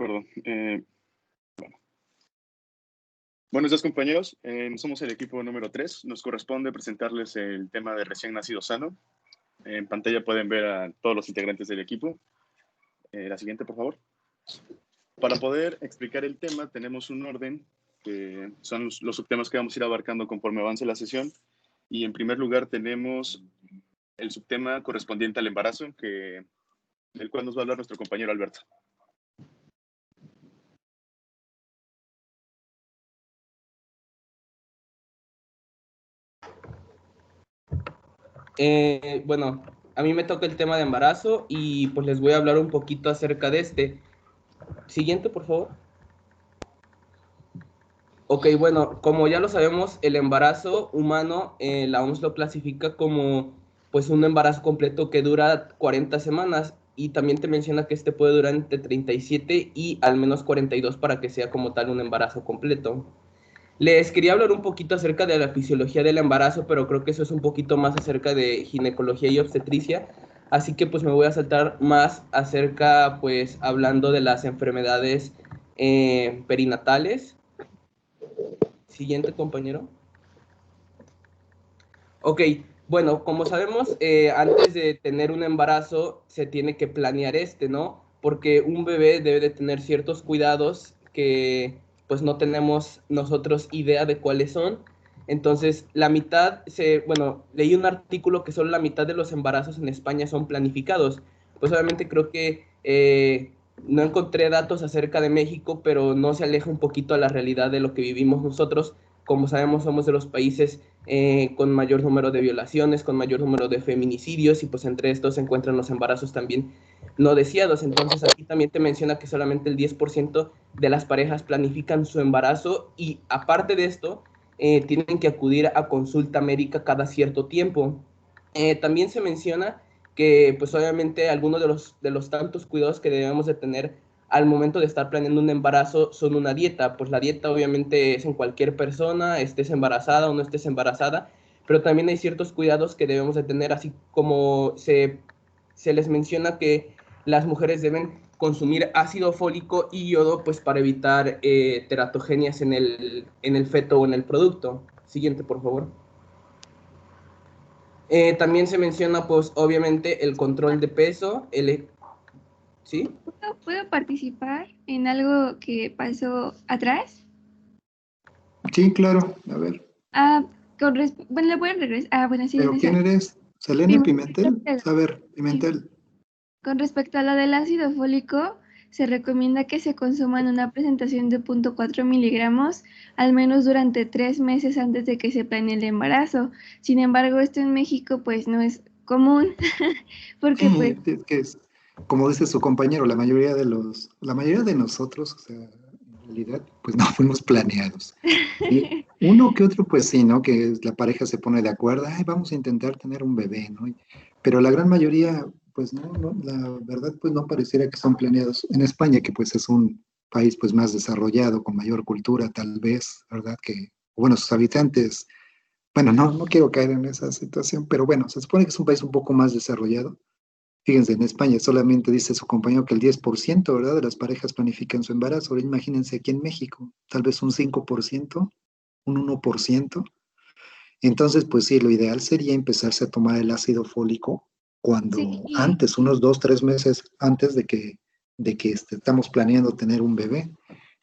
acuerdo. Buenos días, compañeros. Somos el equipo número 3. Nos corresponde presentarles el tema de recién nacido sano. En pantalla pueden ver a todos los integrantes del equipo. La siguiente, por favor. Para poder explicar el tema, tenemos un orden, que son los subtemas que vamos a ir abarcando conforme avance la sesión. Y en primer lugar tenemos el subtema correspondiente al embarazo, del cual nos va a hablar nuestro compañero Alberto. Bueno, a mí me toca el tema de embarazo y pues les voy a hablar un poquito acerca de este. Siguiente, por favor. Ok, bueno, como ya lo sabemos, el embarazo humano, la OMS lo clasifica como pues un embarazo completo que dura 40 semanas y también te menciona que este puede durar entre 37 y al menos 42 para que sea como tal un embarazo completo. Les quería hablar un poquito acerca de la fisiología del embarazo, pero creo que eso es un poquito más acerca de ginecología y obstetricia, así que pues me voy a saltar más acerca, pues hablando de las enfermedades perinatales. Siguiente, compañero. Ok, bueno, como sabemos, antes de tener un embarazo se tiene que planear ¿no? Porque un bebé debe de tener ciertos cuidados que pues no tenemos nosotros idea de cuáles son. Entonces, bueno, leí un artículo que solo la mitad de los embarazos en España son planificados. Pues obviamente creo que no encontré datos acerca de México, pero no se aleja un poquito a la realidad de lo que vivimos nosotros. Como sabemos, somos de los países con mayor número de violaciones, con mayor número de feminicidios, y pues entre estos se encuentran los embarazos también no deseados. Entonces aquí también te menciona que solamente el 10% de las parejas planifican su embarazo y aparte de esto, tienen que acudir a consulta médica cada cierto tiempo. También se menciona que pues obviamente algunos de los tantos cuidados que debemos de tener al momento de estar planeando un embarazo son una dieta. Pues la dieta obviamente es en cualquier persona, estés embarazada o no estés embarazada, pero también hay ciertos cuidados que debemos de tener, así como se les menciona que las mujeres deben consumir ácido fólico y yodo pues para evitar teratogenias en el feto o en el producto. Siguiente, por favor. También se menciona pues obviamente el control de peso, ¿sí? ¿Puedo participar en algo que pasó atrás? Sí, claro, a ver. Bueno, le voy a regresar. Bueno, sí, ¿Pero quién eres? ¿Selene Pimentel? A ver, Pimentel. Con respecto a lo del ácido fólico, se recomienda que se consuman una presentación de 0.4 miligramos al menos durante 3 meses antes de que se planee el embarazo. Sin embargo, esto en México pues no es común, porque pues... Es que es, como dice su compañero, la mayoría de nosotros, o sea, en realidad, pues no fuimos planeados. Y uno que otro, pues sí, ¿no? Que la pareja se pone de acuerdo, ay, vamos a intentar tener un bebé, ¿no? Pero la gran mayoría, pues no, la verdad, pues no pareciera que son planeados. En España, que pues es un país pues más desarrollado, con mayor cultura, tal vez, ¿verdad? Que, bueno, sus habitantes, bueno, no quiero caer en esa situación, pero bueno, se supone que es un país un poco más desarrollado. Fíjense, en España solamente dice su compañero que el 10%, ¿verdad?, de las parejas planifican su embarazo. Ahora imagínense aquí en México, tal vez un 5%, un 1%. Entonces, pues sí, lo ideal sería empezarse a tomar el ácido fólico cuando Sí, antes, unos 2, 3 meses antes de que estamos planeando tener un bebé.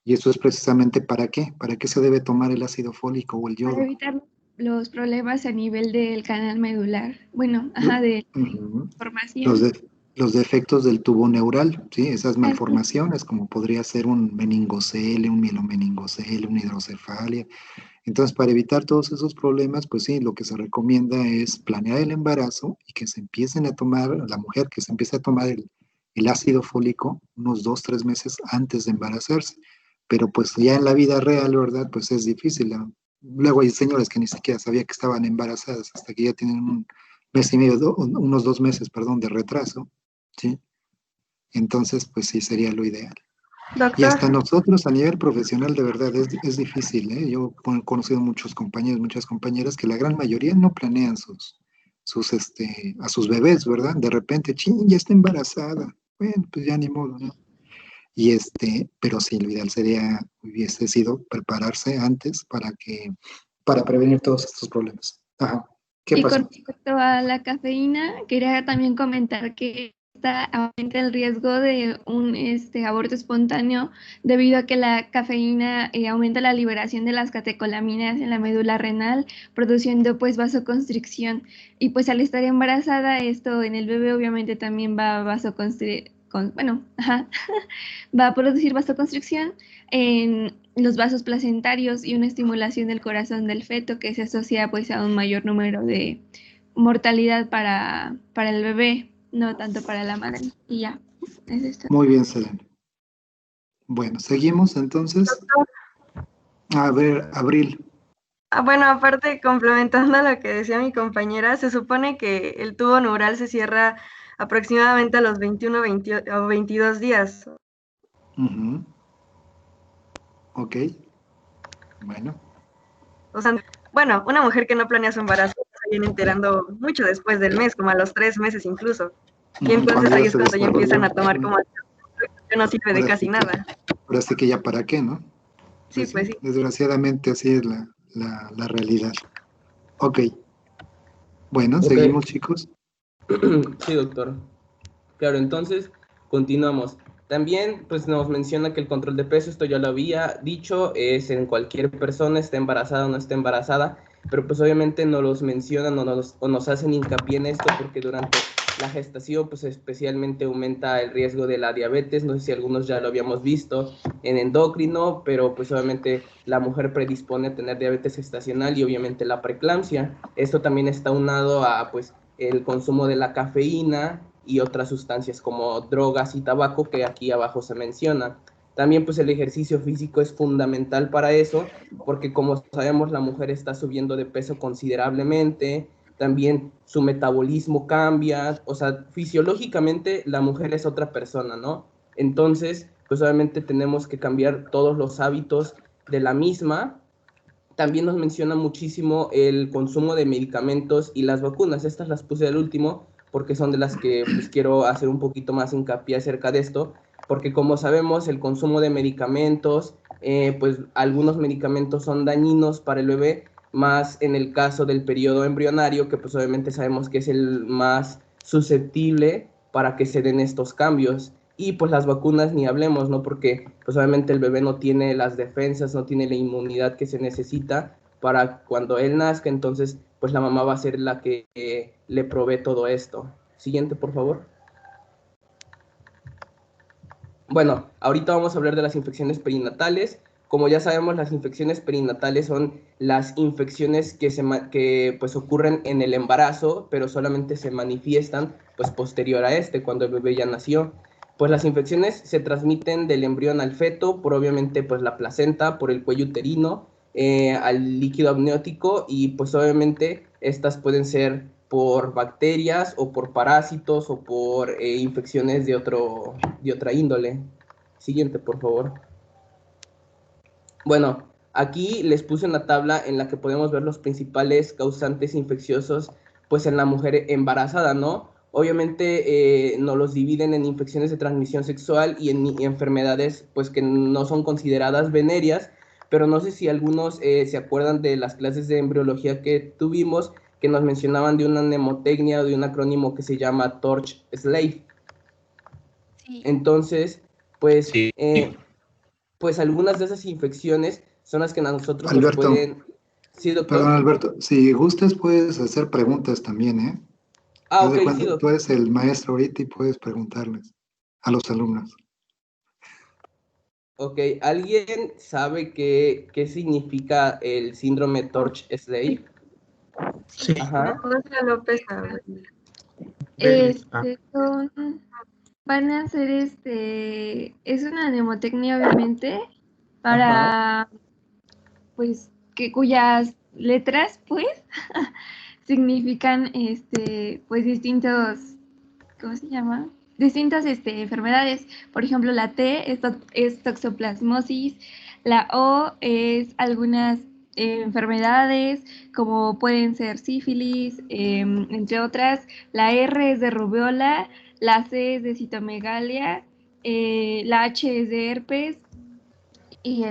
Y eso es precisamente ¿para qué? ¿Para qué se debe tomar el ácido fólico o el para yodo? evitar los problemas a nivel del canal medular. Bueno, de Ujú. Los, formación. de- los defectos del tubo neural, ¿sí? Esas Así. malformaciones, como podría ser un meningocele, un mielomeningocele, una hidrocefalia. Entonces, para evitar todos esos problemas, pues sí, lo que se recomienda es planear el embarazo y que se empiecen a tomar, la mujer que se empiece a tomar el ácido fólico unos 2, 3 meses antes de embarazarse. Pero pues ya en la vida real, ¿verdad? Pues es difícil, ¿no? Luego hay señoras que ni siquiera sabía que estaban embarazadas hasta que ya tienen un mes y medio, unos 2 meses, perdón, de retraso, ¿sí? Entonces, pues sí, sería lo ideal. Y Doctor, hasta nosotros a nivel profesional, de verdad, es difícil, ¿eh? Yo he conocido muchos compañeros, muchas compañeras que la gran mayoría no planean a sus bebés, ¿verdad? De repente, ching, ya está embarazada. Bueno, pues ya ni modo, ¿no? Pero sí, lo ideal hubiese sido prepararse antes para prevenir todos estos problemas. Ajá. ¿Qué Y con pasó? respecto a la cafeína, quería también comentar que esta aumenta el riesgo de un aborto espontáneo debido a que la cafeína aumenta la liberación de las catecolaminas en la médula renal, produciendo pues vasoconstricción. Y pues al estar embarazada, esto en el bebé obviamente también va a va a producir vasoconstricción en los vasos placentarios y una estimulación del corazón del feto que se asocia pues a un mayor número de mortalidad para el bebé, no tanto para la madre. Y ya, es esto. Muy bien, Selene. Bueno, seguimos entonces. A ver, Abril. Bueno, aparte, complementando lo que decía mi compañera, se supone que el tubo neural se cierra aproximadamente a los 21 o 22 días. Ujú. Ok. Bueno. O sea, bueno, una mujer que no planea su embarazo se viene enterando mucho después del mes, como a los 3 meses incluso. Y entonces Cuando ahí ya es se cuando ya empiezan a desarrolló. tomar como que no sirve de Ahora casi sí que, nada. ahora sí que ya para qué, ¿no? Sí, Pues pues sí, sí. desgraciadamente así es la realidad. Ok. Bueno, Ok, seguimos, chicos. sí, doctor. Claro, entonces continuamos. También pues nos menciona que el control de peso, esto ya lo había dicho, es en cualquier persona, esté embarazada o no esté embarazada, pero pues obviamente no los mencionan o nos hacen hincapié en esto porque durante la gestación pues especialmente aumenta el riesgo de la diabetes, no sé si algunos ya lo habíamos visto en endocrino, pero pues obviamente la mujer predispone a tener diabetes gestacional y obviamente la preeclampsia. Esto también está unado a pues el consumo de la cafeína y otras sustancias como drogas y tabaco que aquí abajo se menciona. También pues el ejercicio físico es fundamental para eso, porque como sabemos la mujer está subiendo de peso considerablemente, también su metabolismo cambia, o sea, fisiológicamente la mujer es otra persona, ¿no? Entonces, pues obviamente tenemos que cambiar todos los hábitos de la misma. También nos menciona muchísimo el consumo de medicamentos y las vacunas. Estas las puse al último porque son de las que pues, quiero hacer un poquito más hincapié acerca de esto, porque como sabemos el consumo de medicamentos, pues algunos medicamentos son dañinos para el bebé, más en el caso del periodo embrionario, que pues obviamente sabemos que es el más susceptible para que se den estos cambios. Y pues las vacunas ni hablemos, ¿no? Porque pues obviamente el bebé no tiene las defensas, no tiene la inmunidad que se necesita para cuando él nazca, entonces pues la mamá va a ser la que le provee todo esto. Siguiente, por favor. Bueno, ahorita vamos a hablar de las infecciones perinatales. Como ya sabemos, las infecciones perinatales son las infecciones que pues ocurren en el embarazo, pero solamente se manifiestan pues posterior a cuando el bebé ya nació. Pues las infecciones se transmiten del embrión al feto, por obviamente pues la placenta, por el cuello uterino, al líquido amniótico y pues obviamente estas pueden ser por bacterias o por parásitos o por infecciones de otra índole. Siguiente, por favor. Bueno, aquí les puse una tabla en la que podemos ver los principales causantes infecciosos pues en la mujer embarazada, ¿no? Obviamente nos los dividen en infecciones de transmisión sexual y en enfermedades pues que no son consideradas venéreas, pero no sé si algunos se acuerdan de las clases de embriología que tuvimos que nos mencionaban de una mnemotecnia o de un acrónimo que se llama Torch Slave. Sí. Entonces, pues, pues algunas de esas infecciones son las que a nosotros nos Alberto, pueden... ¿Sí, perdón, doctor? Alberto, si gustas puedes hacer preguntas también, ¿eh? Ah, Haz ok, de sí, cuenta, tú doctor. eres el maestro ahorita y puedes preguntarles a los alumnos. Ok, ¿alguien sabe qué significa el síndrome Torch-Slave? Sí, Ajá. Rosa López Abril. Van a hacer es una mnemotecnia obviamente Ajá. para pues cuyas letras pues significan pues distintos, ¿cómo se llama? Distintas enfermedades. Por ejemplo, la T es toxoplasmosis, la O es algunas enfermedades como pueden ser sífilis, entre otras. La R es de rubiola, la C es de citomegalia La H es de herpes y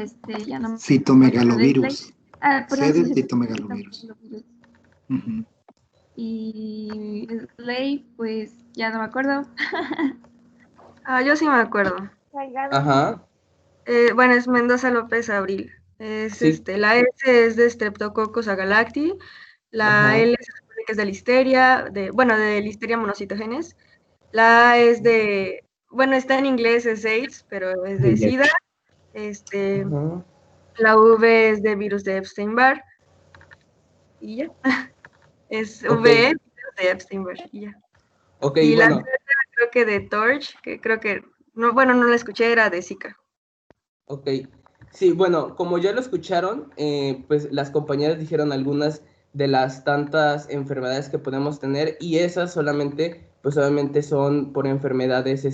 ya no me acuerdo de Slave. Citomegalovirus. Perdón, C de sí, citomegalovirus. citomegalovirus. Ujú. Y Slave, pues ya no me acuerdo. Yo sí me acuerdo. Ajá, Bueno, es Mendoza López Abril. sí, La S es de Streptococcus agalacti, la ajá, L se supone que es de Listeria, de Listeria monocytogenes. La A es bueno, está en inglés, es AIDS, pero es de SIDA. ajá. La V es de virus de Epstein-Barr, y ya. Es Ok, VE, virus de Epstein-Barr, y ya. ok, Y la bueno, Z creo que de Torch, que creo que, no, bueno, no la escuché, era de Zika. ok. Sí, bueno, como ya lo escucharon, pues las compañeras dijeron algunas de las tantas enfermedades que podemos tener y esas solamente, pues obviamente son por enfermedades,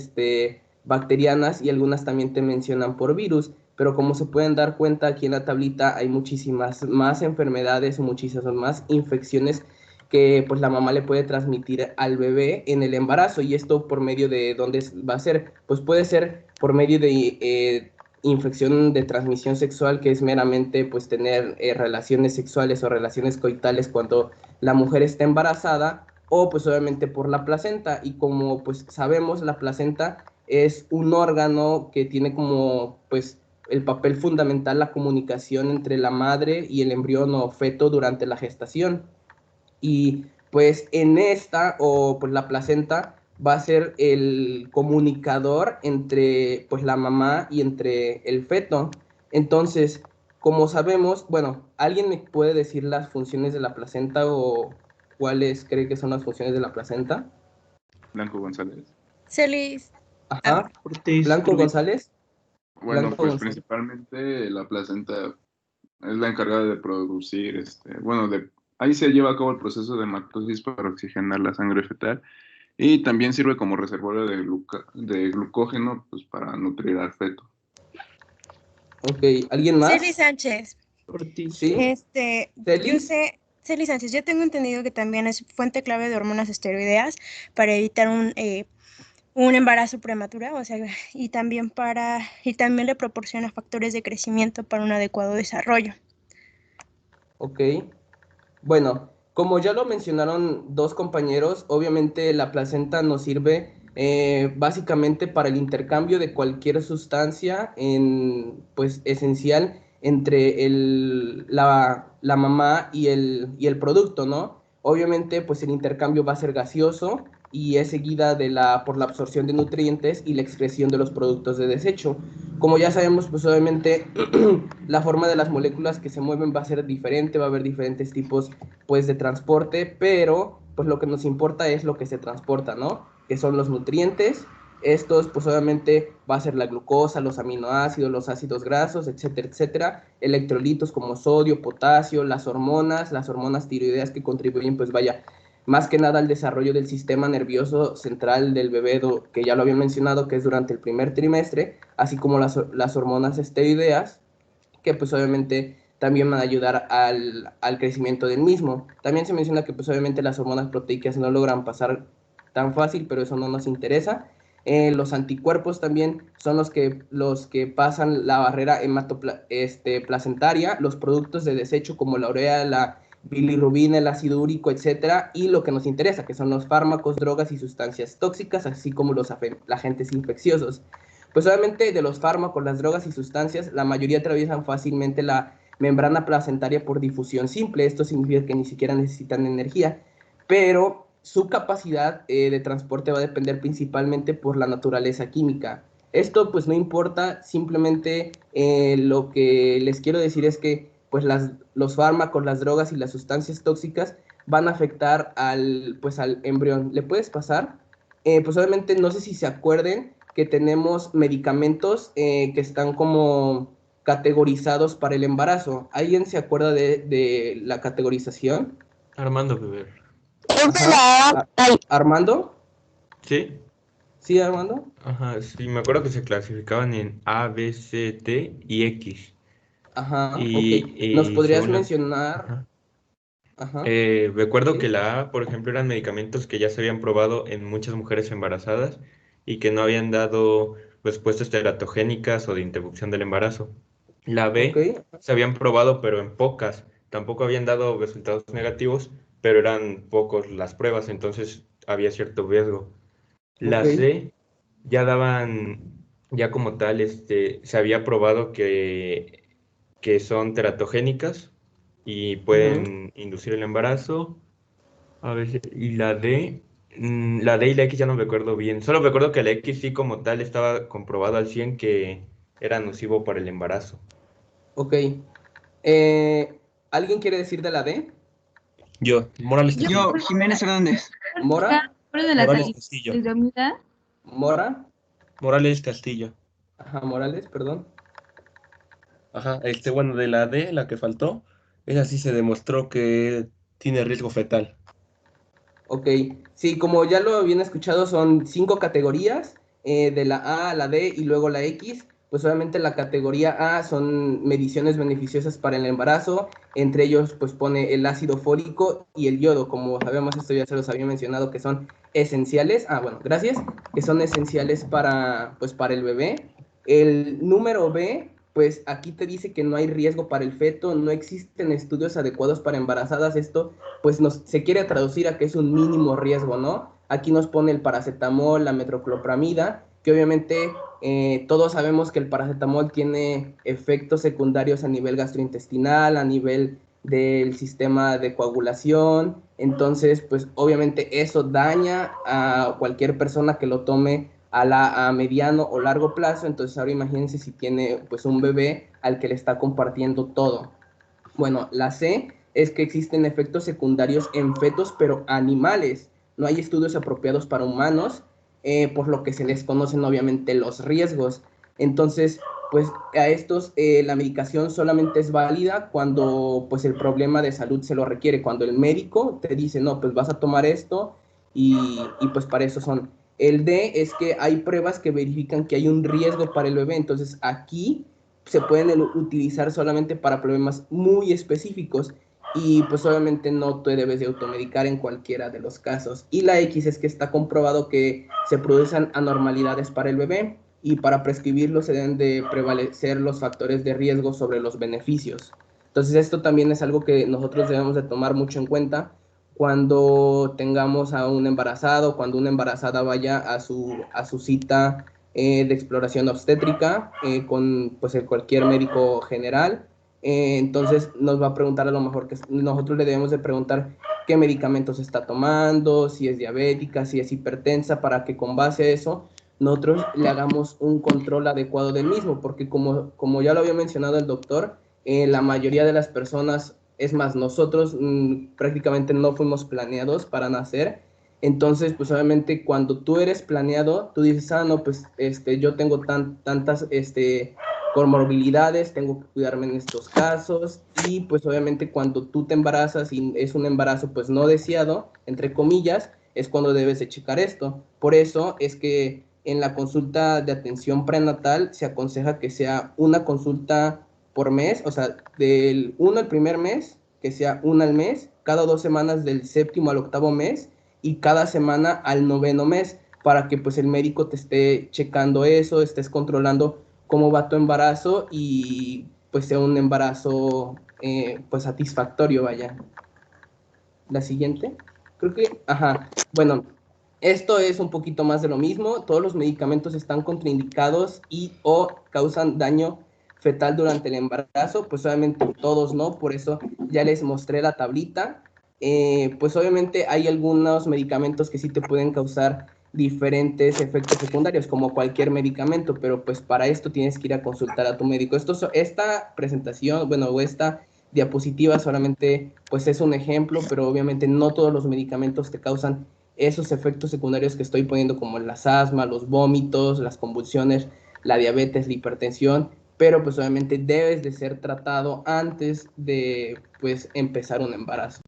bacterianas y algunas también te mencionan por virus, pero como se pueden dar cuenta aquí en la tablita hay muchísimas más enfermedades, muchísimas más infecciones que pues la mamá le puede transmitir al bebé en el embarazo y esto por medio de dónde va a ser, pues puede ser por medio de infección de transmisión sexual, que es meramente pues tener relaciones sexuales o relaciones coitales cuando la mujer está embarazada, o pues obviamente por la placenta. Y como pues sabemos, la placenta es un órgano que tiene como pues el papel fundamental la comunicación entre la madre y el embrión o feto durante la gestación. Y pues en esta, o pues la placenta, va a ser el comunicador entre pues la mamá y entre el feto. Entonces, como sabemos, bueno, ¿alguien me puede decir las funciones de la placenta o cuáles cree que son las funciones de la placenta? Blanco González. Celis. Ajá, Ortiz. Blanco González. Bueno, Blanco pues González. principalmente la placenta es la encargada de producir, ahí se lleva a cabo el proceso de hematosis para oxigenar la sangre fetal y también sirve como reservorio de glucógeno, pues para nutrir al feto. Ok, ¿alguien Celis más? Sánchez. Ortiz. ¿Sí? Yo ¿Celis? sé, Celis Sánchez, yo tengo entendido que también es fuente clave de hormonas esteroideas para evitar un embarazo prematuro, o sea, y también le proporciona factores de crecimiento para un adecuado desarrollo. Ok. Bueno, como ya lo mencionaron dos compañeros, obviamente la placenta nos sirve básicamente para el intercambio de cualquier sustancia pues, esencial entre la mamá y el producto, ¿no? Obviamente, pues el intercambio va a ser gaseoso y es seguida por la absorción de nutrientes y la excreción de los productos de desecho. Como ya sabemos, pues obviamente la forma de las moléculas que se mueven va a ser diferente, va a haber diferentes tipos pues de transporte, pero pues lo que nos importa es lo que se transporta, ¿no? Que son los nutrientes. Estos pues obviamente va a ser la glucosa, los aminoácidos, los ácidos grasos, etcétera, etcétera. Electrolitos como sodio, potasio, las hormonas tiroideas que contribuyen pues vaya más que nada al desarrollo del sistema nervioso central del bebé, que ya lo había mencionado, que es durante el primer trimestre, así como las hormonas esteroideas, que pues obviamente también van a ayudar al crecimiento del mismo. También se menciona que pues obviamente las hormonas proteicas no logran pasar tan fácil, pero eso no nos interesa. Los anticuerpos también son los que pasan la barrera placentaria, los productos de desecho como la urea, la bilirrubina, el ácido úrico, etcétera, y lo que nos interesa, que son los fármacos, drogas y sustancias tóxicas, así como los agentes infecciosos. Pues obviamente de los fármacos, las drogas y sustancias, la mayoría atraviesan fácilmente la membrana placentaria por difusión simple. Esto significa que ni siquiera necesitan energía, pero su capacidad de transporte va a depender principalmente por la naturaleza química. Esto pues no importa, simplemente lo que les quiero decir es que pues los fármacos, las drogas y las sustancias tóxicas van a afectar al embrión. ¿Le puedes pasar? Pues obviamente no sé si se acuerden que tenemos medicamentos que están como categorizados para el embarazo. ¿Alguien se acuerda de la categorización? Armando Weber. Ajá. ¿Armando? ¿Sí? ¿Sí, Armando? Ajá, sí, me acuerdo que se clasificaban en A, B, C, T y X. Ajá, ok. ¿Nos Y podrías según la... mencionar? Ajá. Ajá, Recuerdo que sí. la A, por ejemplo, eran medicamentos que ya se habían probado en muchas mujeres embarazadas y que no habían dado respuestas teratogénicas o de interrupción del embarazo. La B Ok, se habían probado, pero en pocas. Tampoco habían dado resultados negativos, pero eran pocos las pruebas, entonces había cierto riesgo. ok. La C ya daban, ya como tal, se había probado que son teratogénicas y Ujú. pueden inducir el embarazo. A ver, y la D y la X ya no recuerdo bien. Solo recuerdo que la X sí como tal estaba comprobado al 100 que era nocivo para el embarazo. Ok. Eh, ¿Alguien quiere decir de la D? Yo, Morales Yo Castillo. Yo, Jiménez Hernández. ¿Mora? de la Morales tablita Castillo. de Gamida. ¿Mora? Morales Castillo. Ajá, Morales, perdón. Ajá, bueno, de la D, la que faltó, esa sí se demostró que tiene riesgo fetal. Ok, sí, como ya lo habían escuchado, son 5 categorías, de la A a la D y luego la X. Pues obviamente la categoría A son mediciones beneficiosas para el embarazo, entre ellos pues pone el ácido fólico y el yodo, como sabemos, esto ya se los había mencionado, que son esenciales, bueno, gracias, que son esenciales para, pues, para el bebé. El número B, pues aquí te dice que no hay riesgo para el feto, no existen estudios adecuados para embarazadas, esto pues se quiere traducir a que es un mínimo riesgo, ¿no? Aquí nos pone el paracetamol, la metoclopramida, que obviamente todos sabemos que el paracetamol tiene efectos secundarios a nivel gastrointestinal, a nivel del sistema de coagulación, entonces pues obviamente eso daña a cualquier persona que lo tome a mediano o largo plazo, entonces ahora imagínense si tiene pues un bebé al que le está compartiendo todo. Bueno, la C es que existen efectos secundarios en fetos, pero animales. No hay estudios apropiados para humanos, por lo que se les conocen obviamente los riesgos. Entonces, pues a estos la medicación solamente es válida cuando pues el problema de salud se lo requiere, cuando el médico te dice, no, pues vas a tomar esto y pues para eso son. El D es que hay pruebas que verifican que hay un riesgo para el bebé, entonces aquí se pueden utilizar solamente para problemas muy específicos y pues obviamente no te debes de automedicar en cualquiera de los casos. Y la X es que está comprobado que se producen anormalidades para el bebé y para prescribirlo se deben de prevalecer los factores de riesgo sobre los beneficios. Entonces esto también es algo que nosotros debemos de tomar mucho en cuenta cuando tengamos a un embarazado, cuando una embarazada vaya a su cita de exploración obstétrica con pues, cualquier médico general. Entonces nos va a preguntar a lo mejor que nosotros le debemos de preguntar qué medicamentos está tomando, si es diabética, si es hipertensa, para que con base a eso nosotros le hagamos un control adecuado del mismo, porque como ya lo había mencionado el doctor, la mayoría de las personas, es más, nosotros prácticamente no fuimos planeados para nacer, entonces, pues obviamente cuando tú eres planeado, tú dices, no, pues yo tengo tantas comorbilidades, tengo que cuidarme en estos casos y pues obviamente cuando tú te embarazas y es un embarazo pues no deseado, entre comillas, es cuando debes de checar esto. Por eso es que en la consulta de atención prenatal se aconseja que sea una consulta por mes, o sea, del 1 al primer mes, que sea una al mes, cada 2 semanas del 7º al 8º mes y cada semana al 9º mes para que pues el médico te esté checando eso, estés controlando cómo va tu embarazo y pues sea un embarazo pues satisfactorio, vaya. La siguiente, creo que, bueno, esto es un poquito más de lo mismo, todos los medicamentos están contraindicados y o causan daño fetal durante el embarazo, pues obviamente todos no, por eso ya les mostré la tablita. Pues obviamente hay algunos medicamentos que sí te pueden causar diferentes efectos secundarios, como cualquier medicamento, pero pues para esto tienes que ir a consultar a tu médico. Esta presentación, bueno, o esta diapositiva solamente pues es un ejemplo, pero obviamente no todos los medicamentos te causan esos efectos secundarios que estoy poniendo como las asma, los vómitos, las convulsiones, la diabetes, la hipertensión, pero pues obviamente debes de ser tratado antes de pues empezar un embarazo.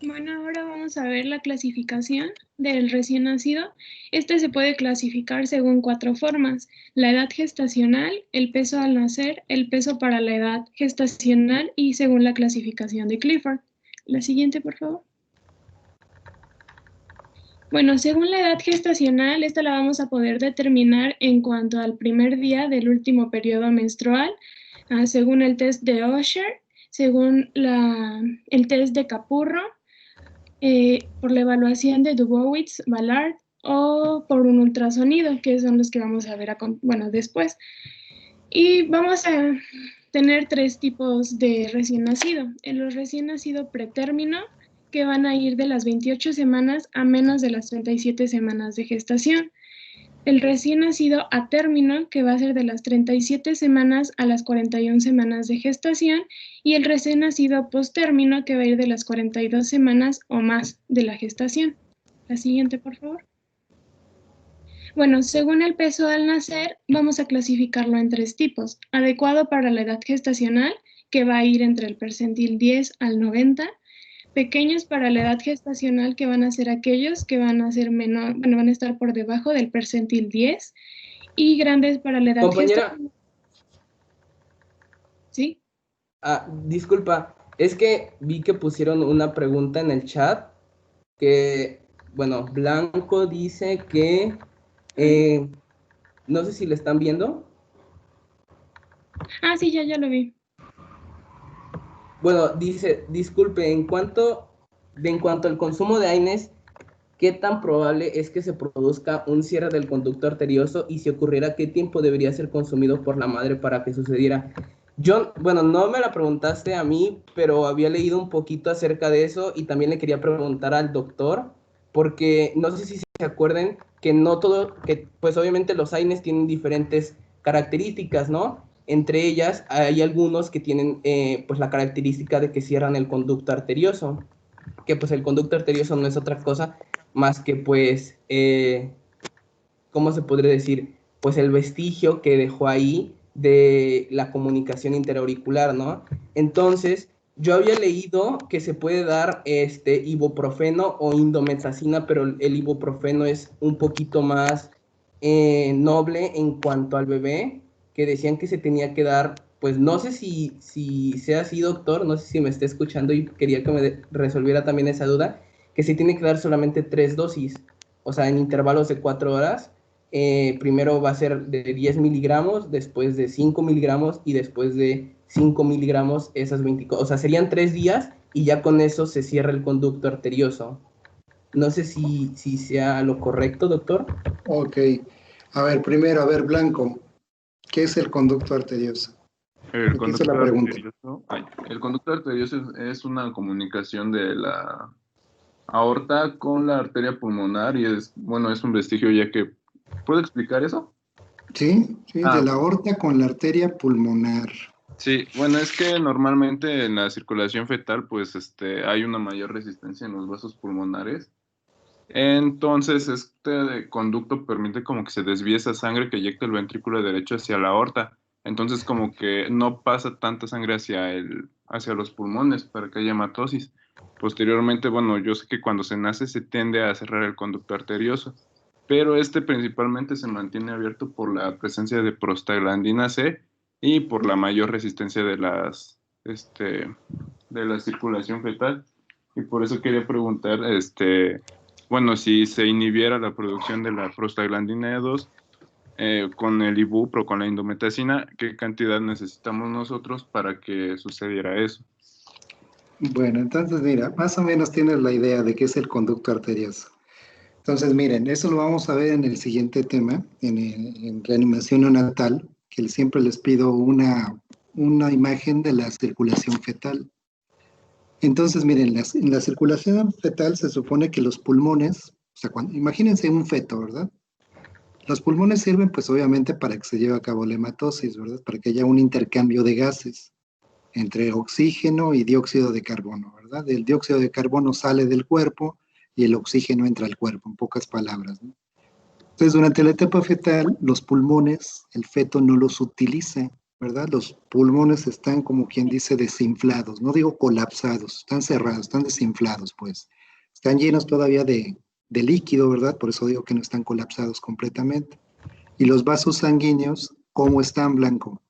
Bueno, ahora vamos a ver la clasificación del recién nacido. Este se puede clasificar según 4 formas: la edad gestacional, el peso al nacer, el peso para la edad gestacional y según la clasificación de Clifford. La siguiente, por favor. Bueno, según la edad gestacional, esta la vamos a poder determinar en cuanto al primer día del último periodo menstrual, según el test de Usher, según el test de Capurro, por la evaluación de Dubowitz-Ballard o por un ultrasonido, que son los que vamos a ver después. Y vamos a tener 3 tipos de recién nacido. En los recién nacido pretérmino, que van a ir de las 28 semanas a menos de las 37 semanas de gestación. El recién nacido a término, que va a ser de las 37 semanas a las 41 semanas de gestación, y el recién nacido postérmino, que va a ir de las 42 semanas o más de la gestación. La siguiente, por favor. Bueno, según el peso al nacer, vamos a clasificarlo en 3 tipos. Adecuado para la edad gestacional, que va a ir entre el percentil 10 al 90. Pequeños para la edad gestacional, que van a ser aquellos que van a ser menor, van a estar por debajo del percentil 10. Y grandes para la edad gestacional. ¿Sí? Disculpa, es que vi que pusieron una pregunta en el chat que, bueno, Blanco dice que, no sé si le están viendo. Sí, ya lo vi. Bueno, dice, disculpe, en cuanto al consumo de AINES, ¿qué tan probable es que se produzca un cierre del conducto arterioso? Y si ocurriera, ¿qué tiempo debería ser consumido por la madre para que sucediera? Bueno, no me la preguntaste a mí, pero había leído un poquito acerca de eso y también le quería preguntar al doctor, porque no sé si se acuerden que no todo, que pues obviamente los AINES tienen diferentes características, ¿no? Entre ellas hay algunos que tienen pues la característica de que cierran el conducto arterioso, que pues el conducto arterioso no es otra cosa más que pues, ¿cómo se podría decir? Pues el vestigio que dejó ahí de la comunicación interauricular, ¿no? Entonces, yo había leído que se puede dar ibuprofeno o indometacina, pero el ibuprofeno es un poquito más noble en cuanto al bebé, que decían que se tenía que dar, pues no sé si sea así, doctor, no sé si me está escuchando y quería que me resolviera también esa duda, que se tiene que dar solamente 3 dosis, o sea, en intervalos de 4 horas. Primero va a ser de 10 miligramos, después de 5 miligramos y después de 5 miligramos esas 24, o sea, serían 3 días y ya con eso se cierra el conducto arterioso. No sé si sea lo correcto, doctor. Ok. A ver, primero, Blanco, ¿qué es el conducto arterioso? El conducto arterioso es una comunicación de la aorta con la arteria pulmonar y es un vestigio ya que... ¿Puedo explicar eso? Sí, de la aorta con la arteria pulmonar. Sí, bueno, es que normalmente en la circulación fetal pues hay una mayor resistencia en los vasos pulmonares. Entonces este conducto permite como que se desvíe esa sangre que eyecta el ventrículo derecho hacia la aorta. Entonces como que no pasa tanta sangre hacia los pulmones para que haya hematosis. Posteriormente, bueno, yo sé que cuando se nace se tiende a cerrar el conducto arterioso, pero principalmente se mantiene abierto por la presencia de prostaglandina C y por la mayor resistencia de la circulación fetal. Y por eso quería preguntar, si se inhibiera la producción de la prostaglandina E2 con el ibupro, con la indometacina, ¿qué cantidad necesitamos nosotros para que sucediera eso? Bueno, entonces mira, más o menos tienes la idea de qué es el conducto arterioso. Entonces miren, eso lo vamos a ver en el siguiente tema, en reanimación neonatal, que siempre les pido una imagen de la circulación fetal. Entonces miren, en la circulación fetal se supone que los pulmones, o sea, imagínense un feto, ¿verdad? Los pulmones sirven pues obviamente para que se lleve a cabo la hematosis, ¿verdad? Para que haya un intercambio de gases entre oxígeno y dióxido de carbono, ¿verdad? El dióxido de carbono sale del cuerpo y el oxígeno entra al cuerpo, en pocas palabras, ¿no? Entonces, durante la etapa fetal, los pulmones, el feto no los utiliza, ¿verdad? Los pulmones están, como quien dice, desinflados, no digo colapsados, están cerrados, están desinflados, pues. Están llenos todavía de líquido, ¿verdad? Por eso digo que no están colapsados completamente. Y los vasos sanguíneos, ¿cómo están, Blanco?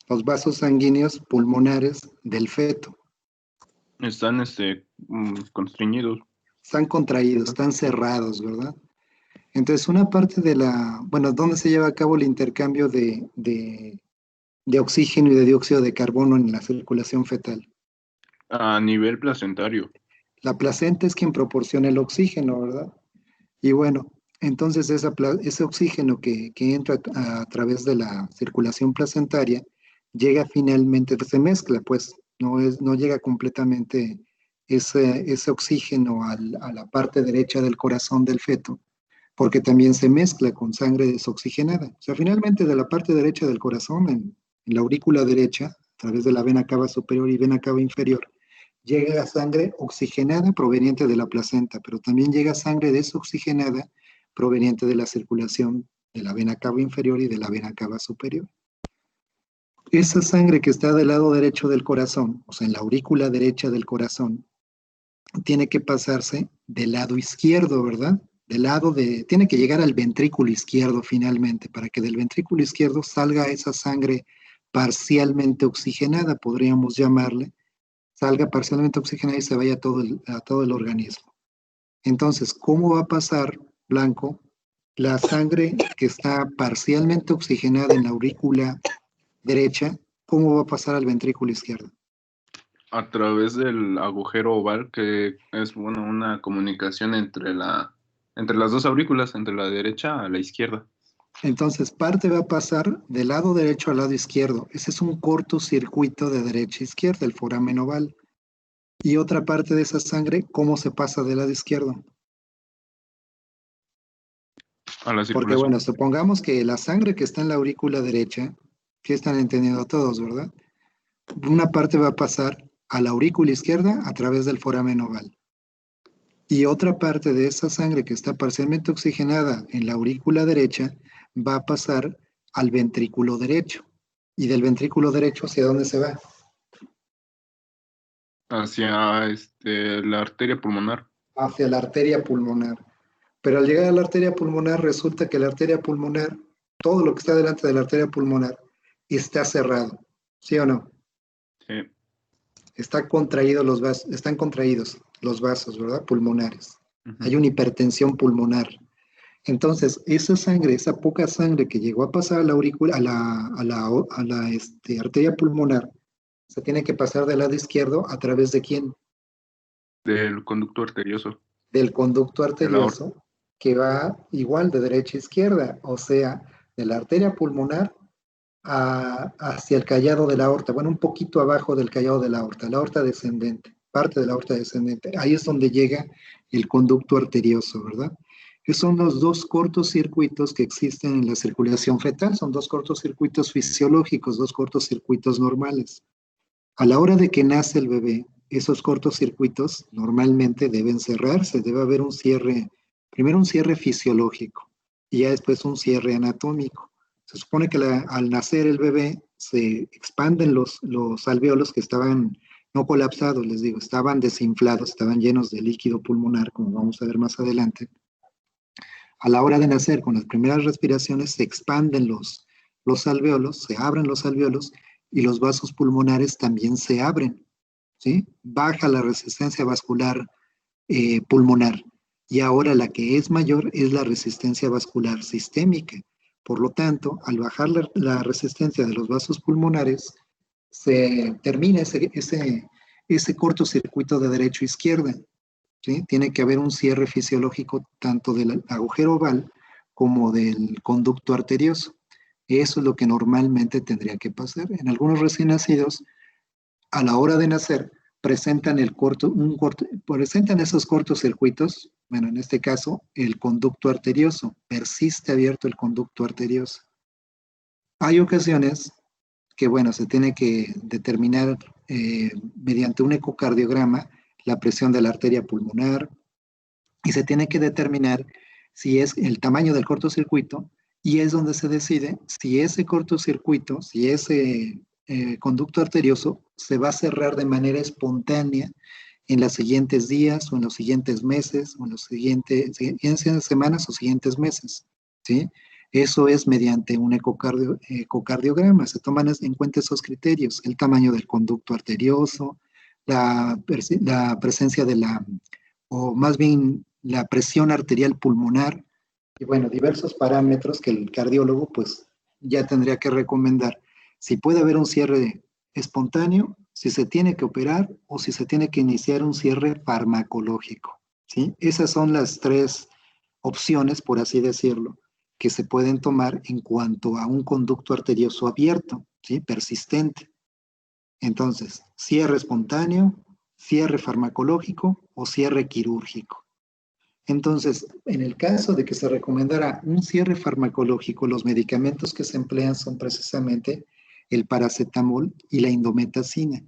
Los vasos sanguíneos pulmonares del feto. Están constreñidos. están contraídos, están cerrados, ¿verdad? Entonces, una parte de bueno, ¿dónde se lleva a cabo el intercambio de oxígeno y de dióxido de carbono en la circulación fetal? A nivel placentario. La placenta es quien proporciona el oxígeno, ¿verdad? Y bueno, entonces ese oxígeno que entra a través de la circulación placentaria llega finalmente, se mezcla, pues, no llega completamente ese oxígeno a la parte derecha del corazón del feto, porque también se mezcla con sangre desoxigenada. O sea, finalmente de la parte derecha del corazón, en la aurícula derecha, a través de la vena cava superior y vena cava inferior, llega sangre oxigenada proveniente de la placenta, pero también llega sangre desoxigenada proveniente de la circulación de la vena cava inferior y de la vena cava superior. Esa sangre que está del lado derecho del corazón, o sea, en la aurícula derecha del corazón, tiene que pasarse del lado izquierdo, ¿verdad? Tiene que llegar al ventrículo izquierdo finalmente, para que del ventrículo izquierdo salga esa sangre parcialmente oxigenada, podríamos llamarle, salga parcialmente oxigenada y se vaya a todo el organismo. Entonces, ¿cómo va a pasar, Blanco, la sangre que está parcialmente oxigenada en la aurícula derecha, cómo va a pasar al ventrículo izquierdo? A través del agujero oval, que es, bueno, una comunicación entre las dos aurículas, entre la derecha a la izquierda. Entonces, parte va a pasar del lado derecho al lado izquierdo. Ese es un cortocircuito de derecha a izquierda, el foramen oval. Y otra parte de esa sangre, ¿cómo se pasa del lado izquierdo? A la Porque circulación. bueno, supongamos que la sangre que está en la aurícula derecha, que están entendiendo todos, ¿verdad? Una parte va a pasar a la aurícula izquierda a través del foramen oval. Y otra parte de esa sangre que está parcialmente oxigenada en la aurícula derecha va a pasar al ventrículo derecho. ¿Y del ventrículo derecho hacia dónde se va? Hacia la arteria pulmonar. Hacia la arteria pulmonar. Pero al llegar a la arteria pulmonar resulta que la arteria pulmonar, todo lo que está delante de la arteria pulmonar, está cerrado. ¿Sí o no? Sí. Están contraídos los vasos, ¿verdad? Pulmonares. Hay una hipertensión pulmonar. Entonces, esa sangre, esa poca sangre que llegó a pasar a la aurícula, a la arteria pulmonar, se tiene que pasar del lado izquierdo a través de ¿quién? Del conducto arterioso. Del conducto arterioso, que va igual de derecha a izquierda, o sea, de la arteria pulmonar hacia el callado de la aorta, bueno, un poquito abajo del callado de la aorta descendente, parte de la aorta descendente. Ahí es donde llega el conducto arterioso, ¿verdad? Esos son los dos cortocircuitos que existen en la circulación fetal, son dos cortocircuitos fisiológicos, dos cortocircuitos normales. A la hora de que nace el bebé, esos cortocircuitos normalmente deben cerrarse, debe haber un cierre, primero un cierre fisiológico y ya después un cierre anatómico. Se supone que al nacer el bebé se expanden los alvéolos que estaban no colapsados, les digo, estaban desinflados, estaban llenos de líquido pulmonar, como vamos a ver más adelante. A la hora de nacer, con las primeras respiraciones, se expanden los alvéolos, se abren los alvéolos y los vasos pulmonares también se abren, ¿sí? Baja la resistencia vascular pulmonar y ahora la que es mayor es la resistencia vascular sistémica. Por lo tanto, al bajar la resistencia de los vasos pulmonares, se termina ese cortocircuito de derecha a izquierda, ¿sí? Tiene que haber un cierre fisiológico tanto del agujero oval como del conducto arterioso. Eso es lo que normalmente tendría que pasar. En algunos recién nacidos, a la hora de nacer, presentan esos cortocircuitos, bueno, en este caso, el conducto arterioso, persiste abierto el conducto arterioso. Hay ocasiones que, bueno, se tiene que determinar mediante un ecocardiograma la presión de la arteria pulmonar y se tiene que determinar si es el tamaño del cortocircuito y es donde se decide si ese cortocircuito, si ese conducto arterioso se va a cerrar de manera espontánea en los siguientes días o en los siguientes meses o en las siguientes semanas o siguientes meses, ¿sí? Eso es mediante un ecocardiograma. Se toman en cuenta esos criterios, el tamaño del conducto arterioso, la presencia de la o más bien la presión arterial pulmonar, y bueno, diversos parámetros que el cardiólogo pues ya tendría que recomendar si puede haber un cierre espontáneo, si se tiene que operar o si se tiene que iniciar un cierre farmacológico, ¿sí? Esas son las tres opciones, por así decirlo, que se pueden tomar en cuanto a un conducto arterioso abierto, ¿sí? Persistente. Entonces, cierre espontáneo, cierre farmacológico o cierre quirúrgico. Entonces, en el caso de que se recomendara un cierre farmacológico, los medicamentos que se emplean son precisamente el paracetamol y la indometacina,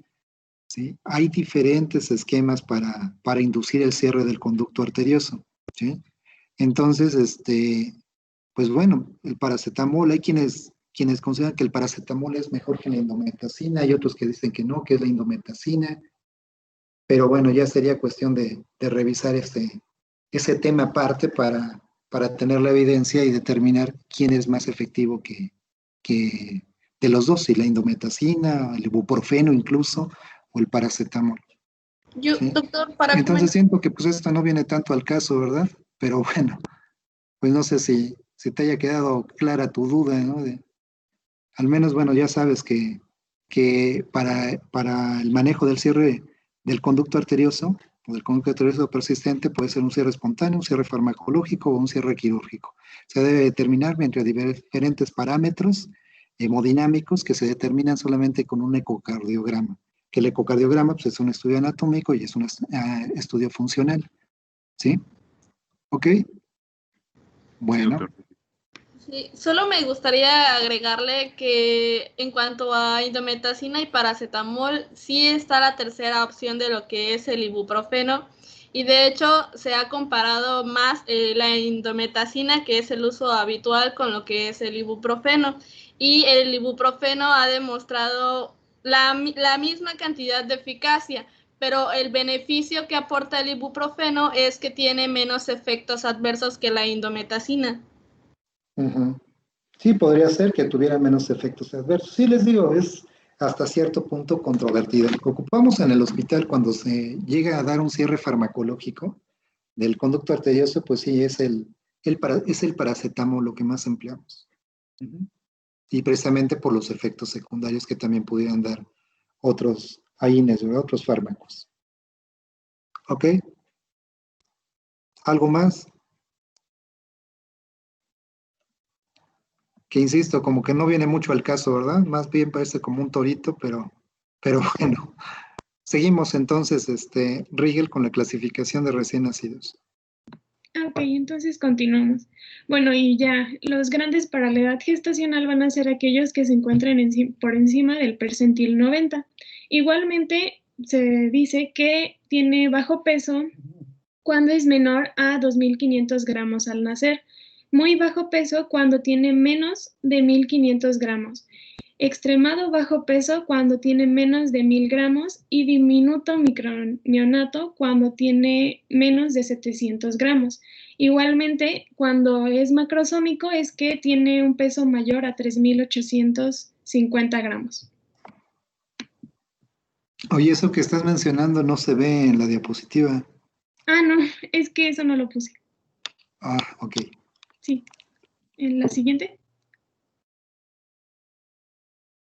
¿sí? Hay diferentes esquemas para inducir el cierre del conducto arterioso, ¿sí? Entonces, pues bueno, el paracetamol, hay quienes consideran que el paracetamol es mejor que la indometacina, hay otros que dicen que no, que es la indometacina, pero bueno, ya sería cuestión de revisar ese tema aparte para tener la evidencia y determinar quién es más efectivo que de los dos, si la indometacina, el ibuprofeno incluso, o el paracetamol. ¿Sí? Doctor, para Entonces siento que pues esto no viene tanto al caso, ¿verdad? Pero bueno, pues no sé si te haya quedado clara tu duda, ¿no? Al menos, bueno, ya sabes que para el manejo del cierre del conducto arterioso o del conducto arterioso persistente puede ser un cierre espontáneo, un cierre farmacológico o un cierre quirúrgico. Se debe determinar entre diferentes parámetros hemodinámicos que se determinan solamente con un ecocardiograma. Que el ecocardiograma pues, es un estudio anatómico y es un estudio funcional. ¿Sí? ¿Ok? Bueno. Sí, solo me gustaría agregarle que en cuanto a indometacina y paracetamol, sí está la tercera opción de lo que es el ibuprofeno. Y de hecho se ha comparado más la indometacina, que es el uso habitual, con lo que es el ibuprofeno. Y el ibuprofeno ha demostrado la misma cantidad de eficacia, pero el beneficio que aporta el ibuprofeno es que tiene menos efectos adversos que la indometacina. Uh-huh. Sí, podría ser que tuviera menos efectos adversos. Sí, les digo, es hasta cierto punto controvertido. Lo que ocupamos en el hospital cuando se llega a dar un cierre farmacológico del conducto arterioso, pues sí, es el paracetamol lo que más empleamos. Uh-huh. Y precisamente por los efectos secundarios que también pudieran dar otros AINES, ¿verdad? Otros fármacos. ¿Ok? ¿Algo más? Que insisto, como que no viene mucho al caso, ¿verdad? Más bien parece como un torito, pero bueno. Seguimos entonces, Rigel, con la clasificación de recién nacidos. Ok, entonces continuamos. Bueno, y ya, los grandes para la edad gestacional van a ser aquellos que se encuentren por encima del percentil 90. Igualmente, se dice que tiene bajo peso cuando es menor a 2.500 gramos al nacer, muy bajo peso cuando tiene menos de 1.500 gramos, extremado bajo peso cuando tiene menos de 1.000 gramos y diminuto microneonato cuando tiene menos de 700 gramos. Igualmente, cuando es macrosómico es que tiene un peso mayor a 3.850 gramos. Oye, eso que estás mencionando no se ve en la diapositiva. Ah, no, es que eso no lo puse. Ah, ok. Sí. ¿En la siguiente?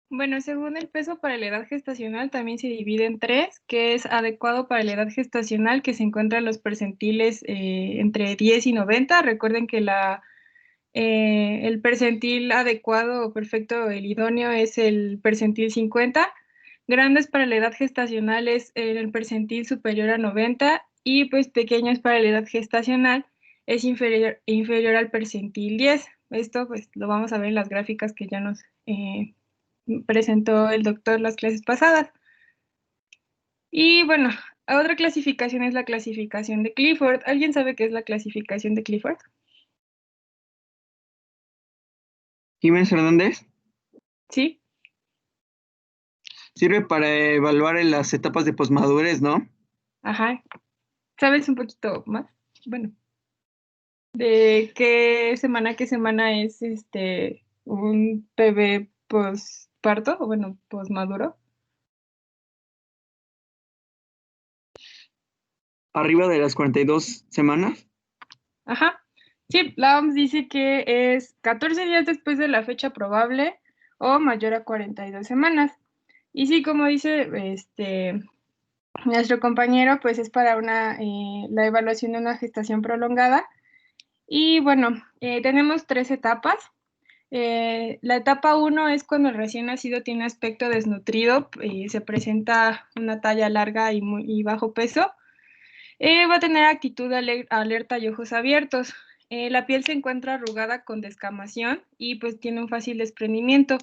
Bueno, según el peso para la edad gestacional también se divide en tres, que es adecuado para la edad gestacional, que se encuentra en los percentiles entre 10 y 90. Recuerden que el percentil adecuado o perfecto, el idóneo, es el percentil 50. Grandes para la edad gestacional es el percentil superior a 90 y pues pequeños para la edad gestacional es inferior al percentil 10. Esto pues lo vamos a ver en las gráficas que ya nos presentó el doctor las clases pasadas. Y bueno, otra clasificación es la clasificación de Clifford. ¿Alguien sabe qué es la clasificación de Clifford? Jiménez Hernández. Sí. Sirve para evaluar en las etapas de posmadurez, ¿no? Ajá. ¿Sabes un poquito más? Bueno, de qué semana es un bebé posparto, o bueno, posmaduro. arriba de las 42 semanas. Ajá. Sí, la OMS dice que es 14 días después de la fecha probable o mayor a 42 semanas. Y sí, como dice nuestro compañero, pues es para la evaluación de una gestación prolongada. Y bueno, tenemos 3 etapas. La etapa 1 es cuando el recién nacido tiene aspecto desnutrido y se presenta una talla larga y bajo peso. Va a tener actitud alerta y ojos abiertos. La piel se encuentra arrugada con descamación y pues tiene un fácil desprendimiento.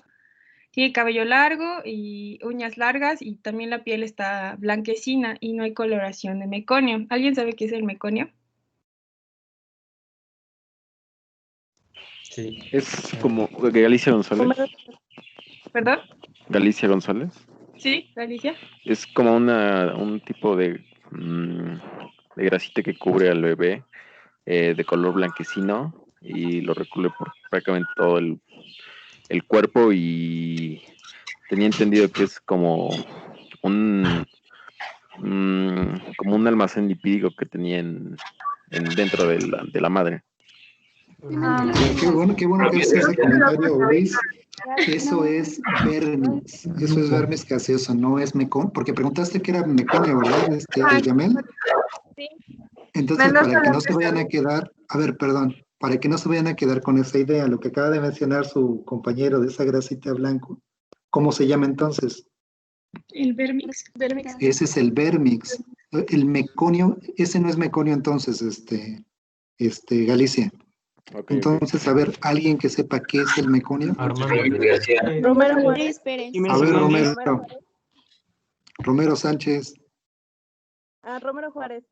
Tiene cabello largo y uñas largas y también la piel está blanquecina y no hay coloración de meconio. ¿Alguien sabe qué es el meconio? Sí. Es como Galicia González. ¿Perdón? Galicia González. Sí, Galicia. Es como un tipo de grasita que cubre al bebé de color blanquecino y lo recubre por prácticamente todo el cuerpo, y tenía entendido que es como un almacén lipídico que tenía dentro de la madre. Qué bueno que haces ese comentario, Luis. Eso es vermis gaseoso, no es meconio, porque preguntaste que era meconio, ¿verdad, Yamel? Sí. Entonces, para que no se vayan a quedar, para que no se vayan a quedar con esa idea, lo que acaba de mencionar su compañero de esa grasita blanco, ¿cómo se llama entonces? El vermix. Ese es el vermix. El meconio, ese no es meconio entonces, Galicia. Okay, entonces, a ver, alguien que sepa qué es el meconio. Romero Juárez Pérez. A ver, Romero Sánchez. Romero Juárez.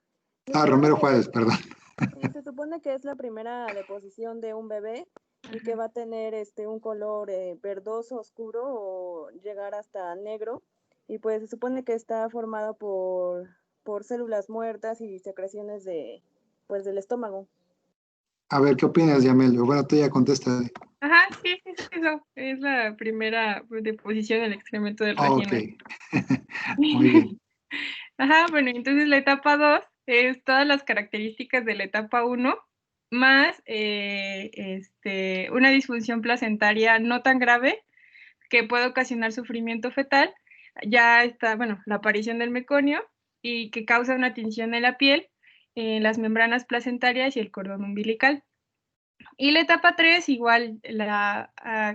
Romero Juárez, perdón. Se supone que es la primera deposición de un bebé y que va a tener un color verdoso oscuro o llegar hasta negro, y pues se supone que está formado por células muertas y secreciones del estómago. A ver, ¿qué opinas, Yamel? Bueno, tú ya contestas. Ajá, sí, es eso. Es la primera deposición del excremento del recién nacido. Muy bien. Ajá, bueno, entonces la etapa 2 es todas las características de la etapa 1, más una disfunción placentaria no tan grave que puede ocasionar sufrimiento fetal. Ya está, la aparición del meconio y que causa una tinción en la piel, en las membranas placentarias y el cordón umbilical. Y la etapa 3 igual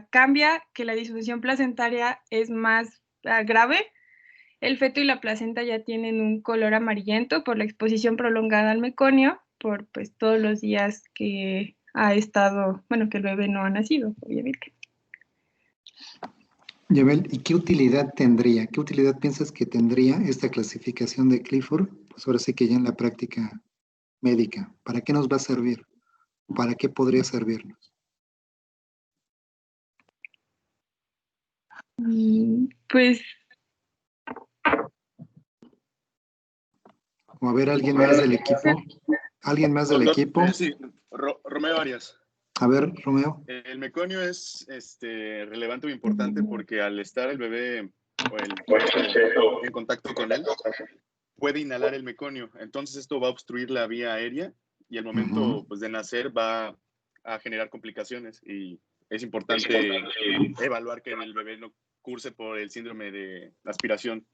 cambia, que la disfunción placentaria es más grave. El feto y la placenta ya tienen un color amarillento por la exposición prolongada al meconio, por pues todos los días que ha estado, que el bebé no ha nacido, obviamente. Yamel, ¿y qué utilidad tendría? ¿Qué utilidad piensas que tendría esta clasificación de Clifford? Pues ahora sí que ya en la práctica médica. ¿Para qué nos va a servir? ¿Para qué podría servirnos? Pues... O a ver, ¿alguien más del equipo? ¿Alguien más del equipo? Sí, Romeo Arias. A ver, Romeo. El meconio es relevante o importante porque al estar el bebé o el feto en contacto con él, puede inhalar el meconio. Entonces esto va a obstruir la vía aérea y al momento de nacer va a generar complicaciones, y es importante evaluar que el bebé no curse por el síndrome de aspiración.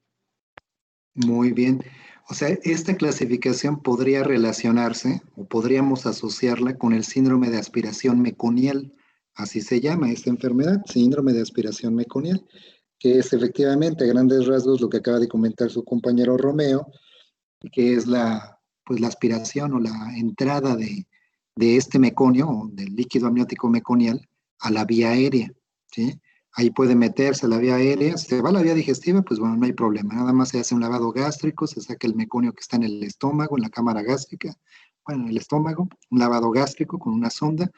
Muy bien. O sea, esta clasificación podría relacionarse o podríamos asociarla con el síndrome de aspiración meconial. Así se llama esta enfermedad, síndrome de aspiración meconial, que es efectivamente a grandes rasgos lo que acaba de comentar su compañero Romeo, que es la aspiración o la entrada de este meconio o del líquido amniótico meconial a la vía aérea, ¿sí? Ahí puede meterse a la vía aérea. Si se va a la vía digestiva, pues bueno, no hay problema. Nada más se hace un lavado gástrico, se saca el meconio que está en el estómago, en la cámara gástrica, en el estómago, un lavado gástrico con una sonda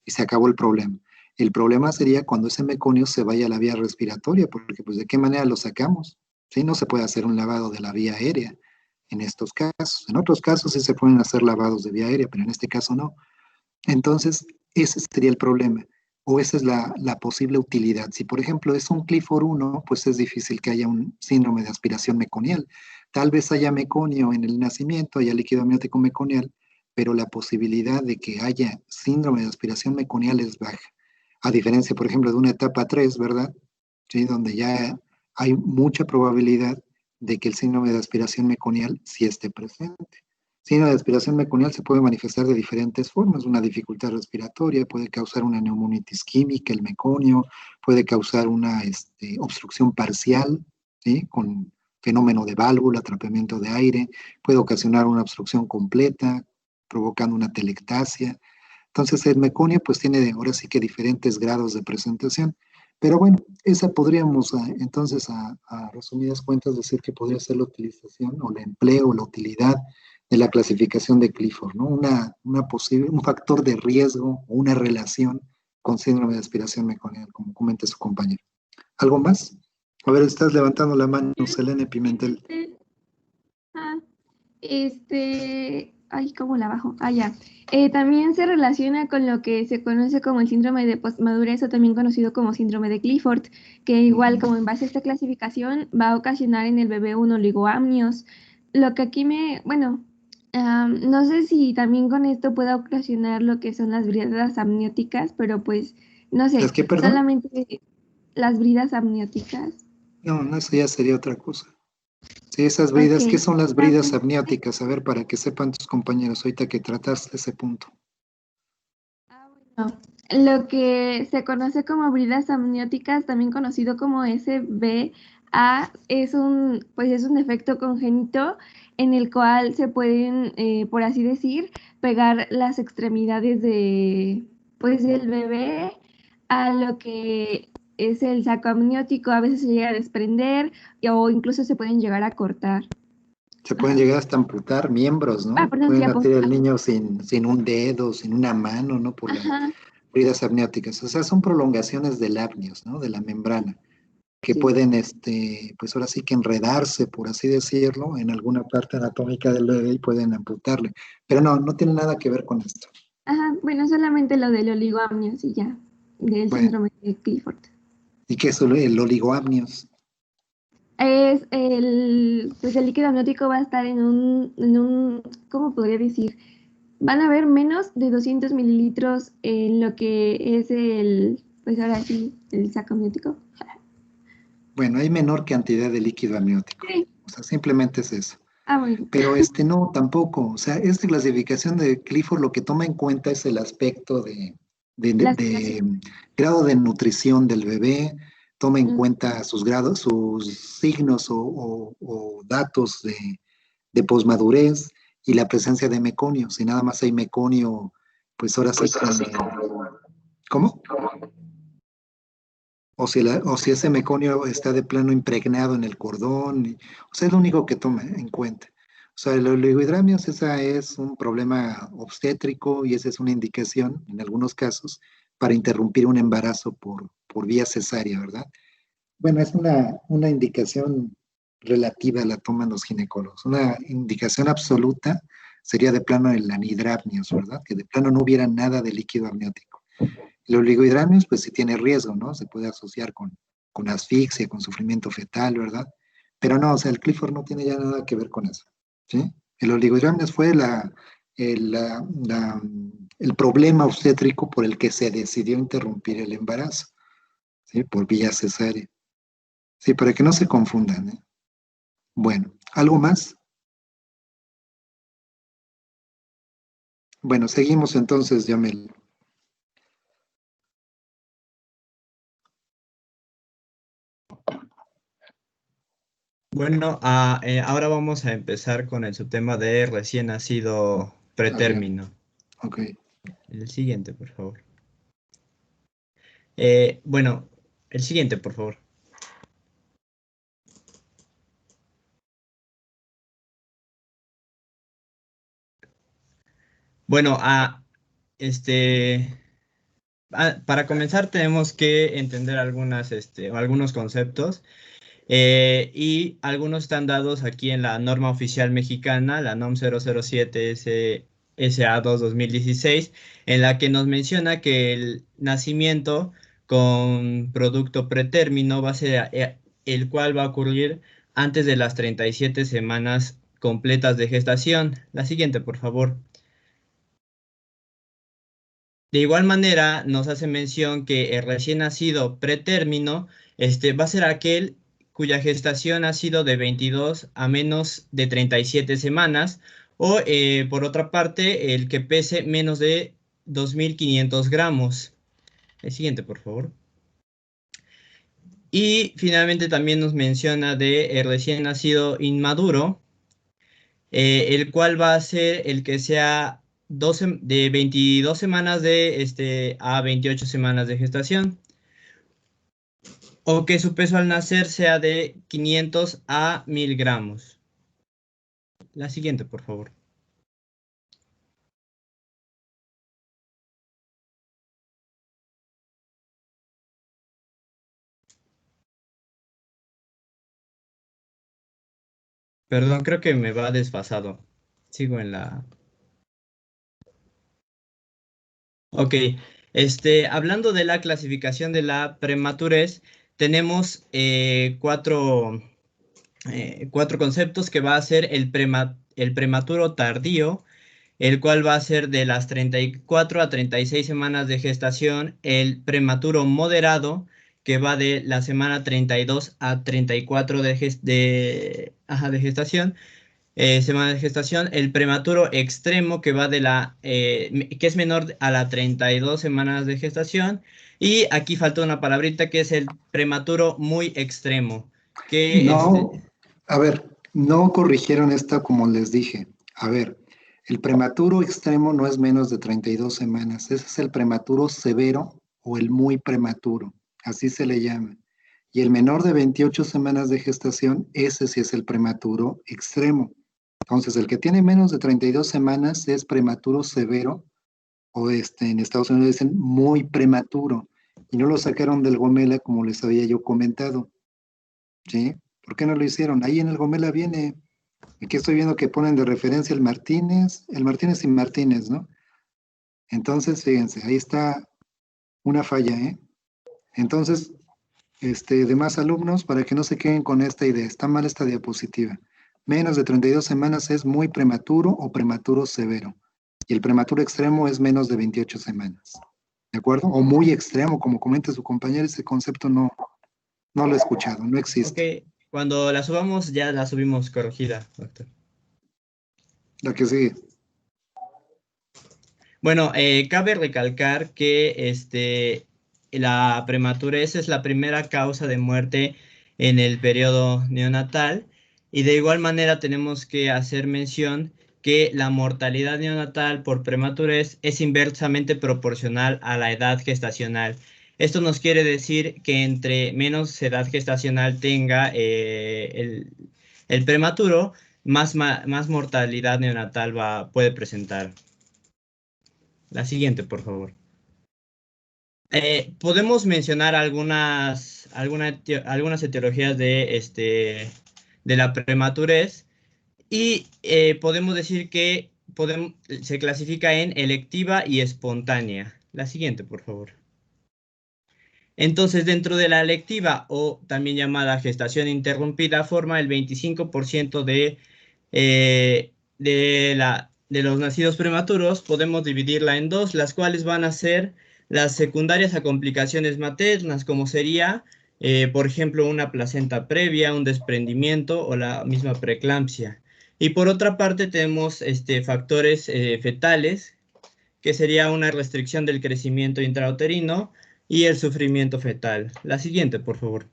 y se acabó el problema. El problema sería cuando ese meconio se vaya a la vía respiratoria, porque pues ¿de qué manera lo sacamos? ¿Sí? No se puede hacer un lavado de la vía aérea en estos casos. En otros casos sí se pueden hacer lavados de vía aérea, pero en este caso no. Entonces, ese sería el problema. o esa es la posible utilidad. Si, por ejemplo, es un Clifford 1, pues es difícil que haya un síndrome de aspiración meconial. Tal vez haya meconio en el nacimiento, haya líquido amniótico meconial, pero la posibilidad de que haya síndrome de aspiración meconial es baja. A diferencia, por ejemplo, de una etapa 3, ¿verdad? ¿Sí? Donde ya hay mucha probabilidad de que el síndrome de aspiración meconial sí esté presente. Síndrome de aspiración meconial se puede manifestar de diferentes formas. Una dificultad respiratoria, puede causar una neumonitis química, el meconio, puede causar una obstrucción parcial, ¿sí? Con fenómeno de válvula, atrapamiento de aire, puede ocasionar una obstrucción completa, provocando una telectasia. Entonces el meconio pues tiene ahora sí que diferentes grados de presentación. Pero bueno, esa podríamos entonces a resumidas cuentas decir que podría ser la utilización o el empleo, la utilidad de la clasificación de Clifford, ¿no? Un factor de riesgo o una relación con síndrome de aspiración meconial, como comenta su compañero. ¿Algo más? A ver, estás levantando la mano, Selene Pimentel. Ay, ¿cómo la bajo? Ya. También se relaciona con lo que se conoce como el síndrome de postmadurez o también conocido como síndrome de Clifford, que igual como en base a esta clasificación va a ocasionar en el bebé un oligoamnios. Lo que aquí no sé si también con esto pueda ocasionar lo que son las bridas amnióticas, pero pues no sé, ¿Las qué, perdón? solamente las bridas amnióticas. No, eso ya sería otra cosa. Sí, esas bridas, ¿qué son las bridas amnióticas? A ver, para que sepan tus compañeros ahorita que trataste ese punto. Lo que se conoce como bridas amnióticas, también conocido como SBA, es un defecto congénito en el cual se pueden, por así decir, pegar las extremidades del bebé a lo que es el saco amniótico. A veces se llega a desprender o incluso se pueden llegar a cortar. Se pueden llegar hasta amputar miembros, ¿no? Perdón, pueden sí, nacer el niño sin un dedo, sin una mano, ¿no? Por las bridas amnióticas. O sea, son prolongaciones del apnios, ¿no? De la membrana, que pueden, pues ahora sí que enredarse, por así decirlo, en alguna parte anatómica del bebé y pueden amputarle. Pero no tiene nada que ver con esto. Bueno, solamente lo del oligoamnios y ya, del síndrome de Clifford. ¿Y qué es el oligoamnios? Es el líquido amniótico va a estar en un, ¿cómo podría decir? Van a haber menos de 200 mililitros en lo que es ahora sí, el saco amniótico. Bueno, hay menor cantidad de líquido amniótico. Sí. O sea, simplemente es eso. Bueno. Pero no, tampoco. O sea, esta clasificación de Clifford lo que toma en cuenta es el aspecto de grado de nutrición del bebé, toma en cuenta sus grados, sus signos o datos de posmadurez y la presencia de meconio. Si nada más hay meconio, pues ahora sí ¿cómo? O si ese meconio está de plano impregnado en el cordón. O sea, es lo único que toma en cuenta. O sea, el oligohidramios, esa es un problema obstétrico y esa es una indicación, en algunos casos, para interrumpir un embarazo por vía cesárea, ¿verdad? Bueno, es una indicación relativa, la toman los ginecólogos. Una indicación absoluta sería de plano el anidrapnios, ¿verdad? Que de plano no hubiera nada de líquido amniótico. El oligohidramios, pues sí tiene riesgo, ¿no? Se puede asociar con asfixia, con sufrimiento fetal, ¿verdad? Pero no, o sea, el Clifford no tiene ya nada que ver con eso, ¿sí? El oligohidramios fue el problema obstétrico por el que se decidió interrumpir el embarazo, ¿sí? Por vía cesárea. Sí, para que no se confundan, ¿eh? Bueno, ¿algo más? Bueno, seguimos entonces, Yamel. Bueno, ahora vamos a empezar con el subtema de recién nacido pretérmino. Ok. El siguiente, por favor. Bueno, el siguiente, por favor. Bueno, para comenzar tenemos que entender algunos conceptos y algunos están dados aquí en la norma oficial mexicana, la NOM 007 SA2-2016, en la que nos menciona que el nacimiento con producto pretérmino va a ser el cual va a ocurrir antes de las 37 semanas completas de gestación. La siguiente, por favor. De igual manera, nos hace mención que el recién nacido pretérmino va a ser aquel cuya gestación ha sido de 22 a menos de 37 semanas, o por otra parte, el que pese menos de 2.500 gramos. El siguiente, por favor. Y finalmente también nos menciona de el recién nacido inmaduro, el cual va a ser el que sea de 22 semanas a 28 semanas de gestación, o que su peso al nacer sea de 500 a 1.000 gramos. La siguiente, por favor. Perdón, creo que me va desfasado. Sigo en la... Ok, hablando de la clasificación de la prematurez, tenemos cuatro conceptos, que va a ser el prematuro tardío, el cual va a ser de las 34 a 36 semanas de gestación; el prematuro moderado, que va de la semana 32 a 34 de gestación, semana de gestación; el prematuro extremo, que va que es menor a las 32 semanas de gestación; y aquí falta una palabrita, que es el prematuro muy extremo, que No, a ver, no corrigieron esta como les dije. A ver, el prematuro extremo no es menos de 32 semanas. Ese es el prematuro severo o el muy prematuro. Así se le llama. Y el menor de 28 semanas de gestación, ese sí es el prematuro extremo. Entonces, el que tiene menos de 32 semanas es prematuro severo, o en Estados Unidos dicen muy prematuro. Y no lo sacaron del Gomela como les había yo comentado. ¿Sí? ¿Por qué no lo hicieron? Ahí en el Gomela viene. Aquí estoy viendo que ponen de referencia el Martínez y Martínez, ¿no? Entonces, fíjense, ahí está una falla, ¿eh? Entonces, demás alumnos, para que no se queden con esta idea, está mal esta diapositiva. Menos de 32 semanas es muy prematuro o prematuro severo. Y el prematuro extremo es menos de 28 semanas. ¿De acuerdo? O muy extremo, como comenta su compañero, ese concepto no lo he escuchado, no existe. Ok, cuando la subamos, ya la subimos corregida, doctor. La que sigue. Bueno, cabe recalcar que la prematurez es la primera causa de muerte en el periodo neonatal, y de igual manera tenemos que hacer mención que la mortalidad neonatal por prematurez es inversamente proporcional a la edad gestacional. Esto nos quiere decir que entre menos edad gestacional tenga el prematuro, más mortalidad neonatal puede presentar. La siguiente, por favor. Podemos mencionar algunas etiologías de la prematurez, y podemos decir que se clasifica en electiva y espontánea. La siguiente, por favor. Entonces, dentro de la electiva, o también llamada gestación interrumpida, forma el 25% de los nacidos prematuros. Podemos dividirla en dos, las cuales van a ser las secundarias a complicaciones maternas, como sería, por ejemplo, una placenta previa, un desprendimiento o la misma preeclampsia. Y por otra parte tenemos factores fetales, que sería una restricción del crecimiento intrauterino y el sufrimiento fetal. La siguiente, por favor.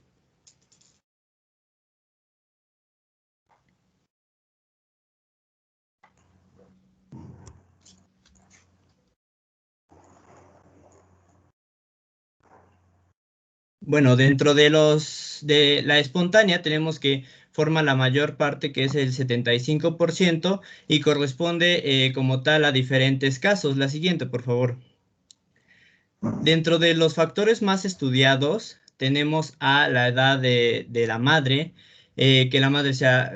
Bueno, dentro de la espontánea tenemos que forma la mayor parte, que es el 75%, y corresponde como tal a diferentes casos. La siguiente, por favor. Dentro de los factores más estudiados tenemos a la edad de la madre, que la madre sea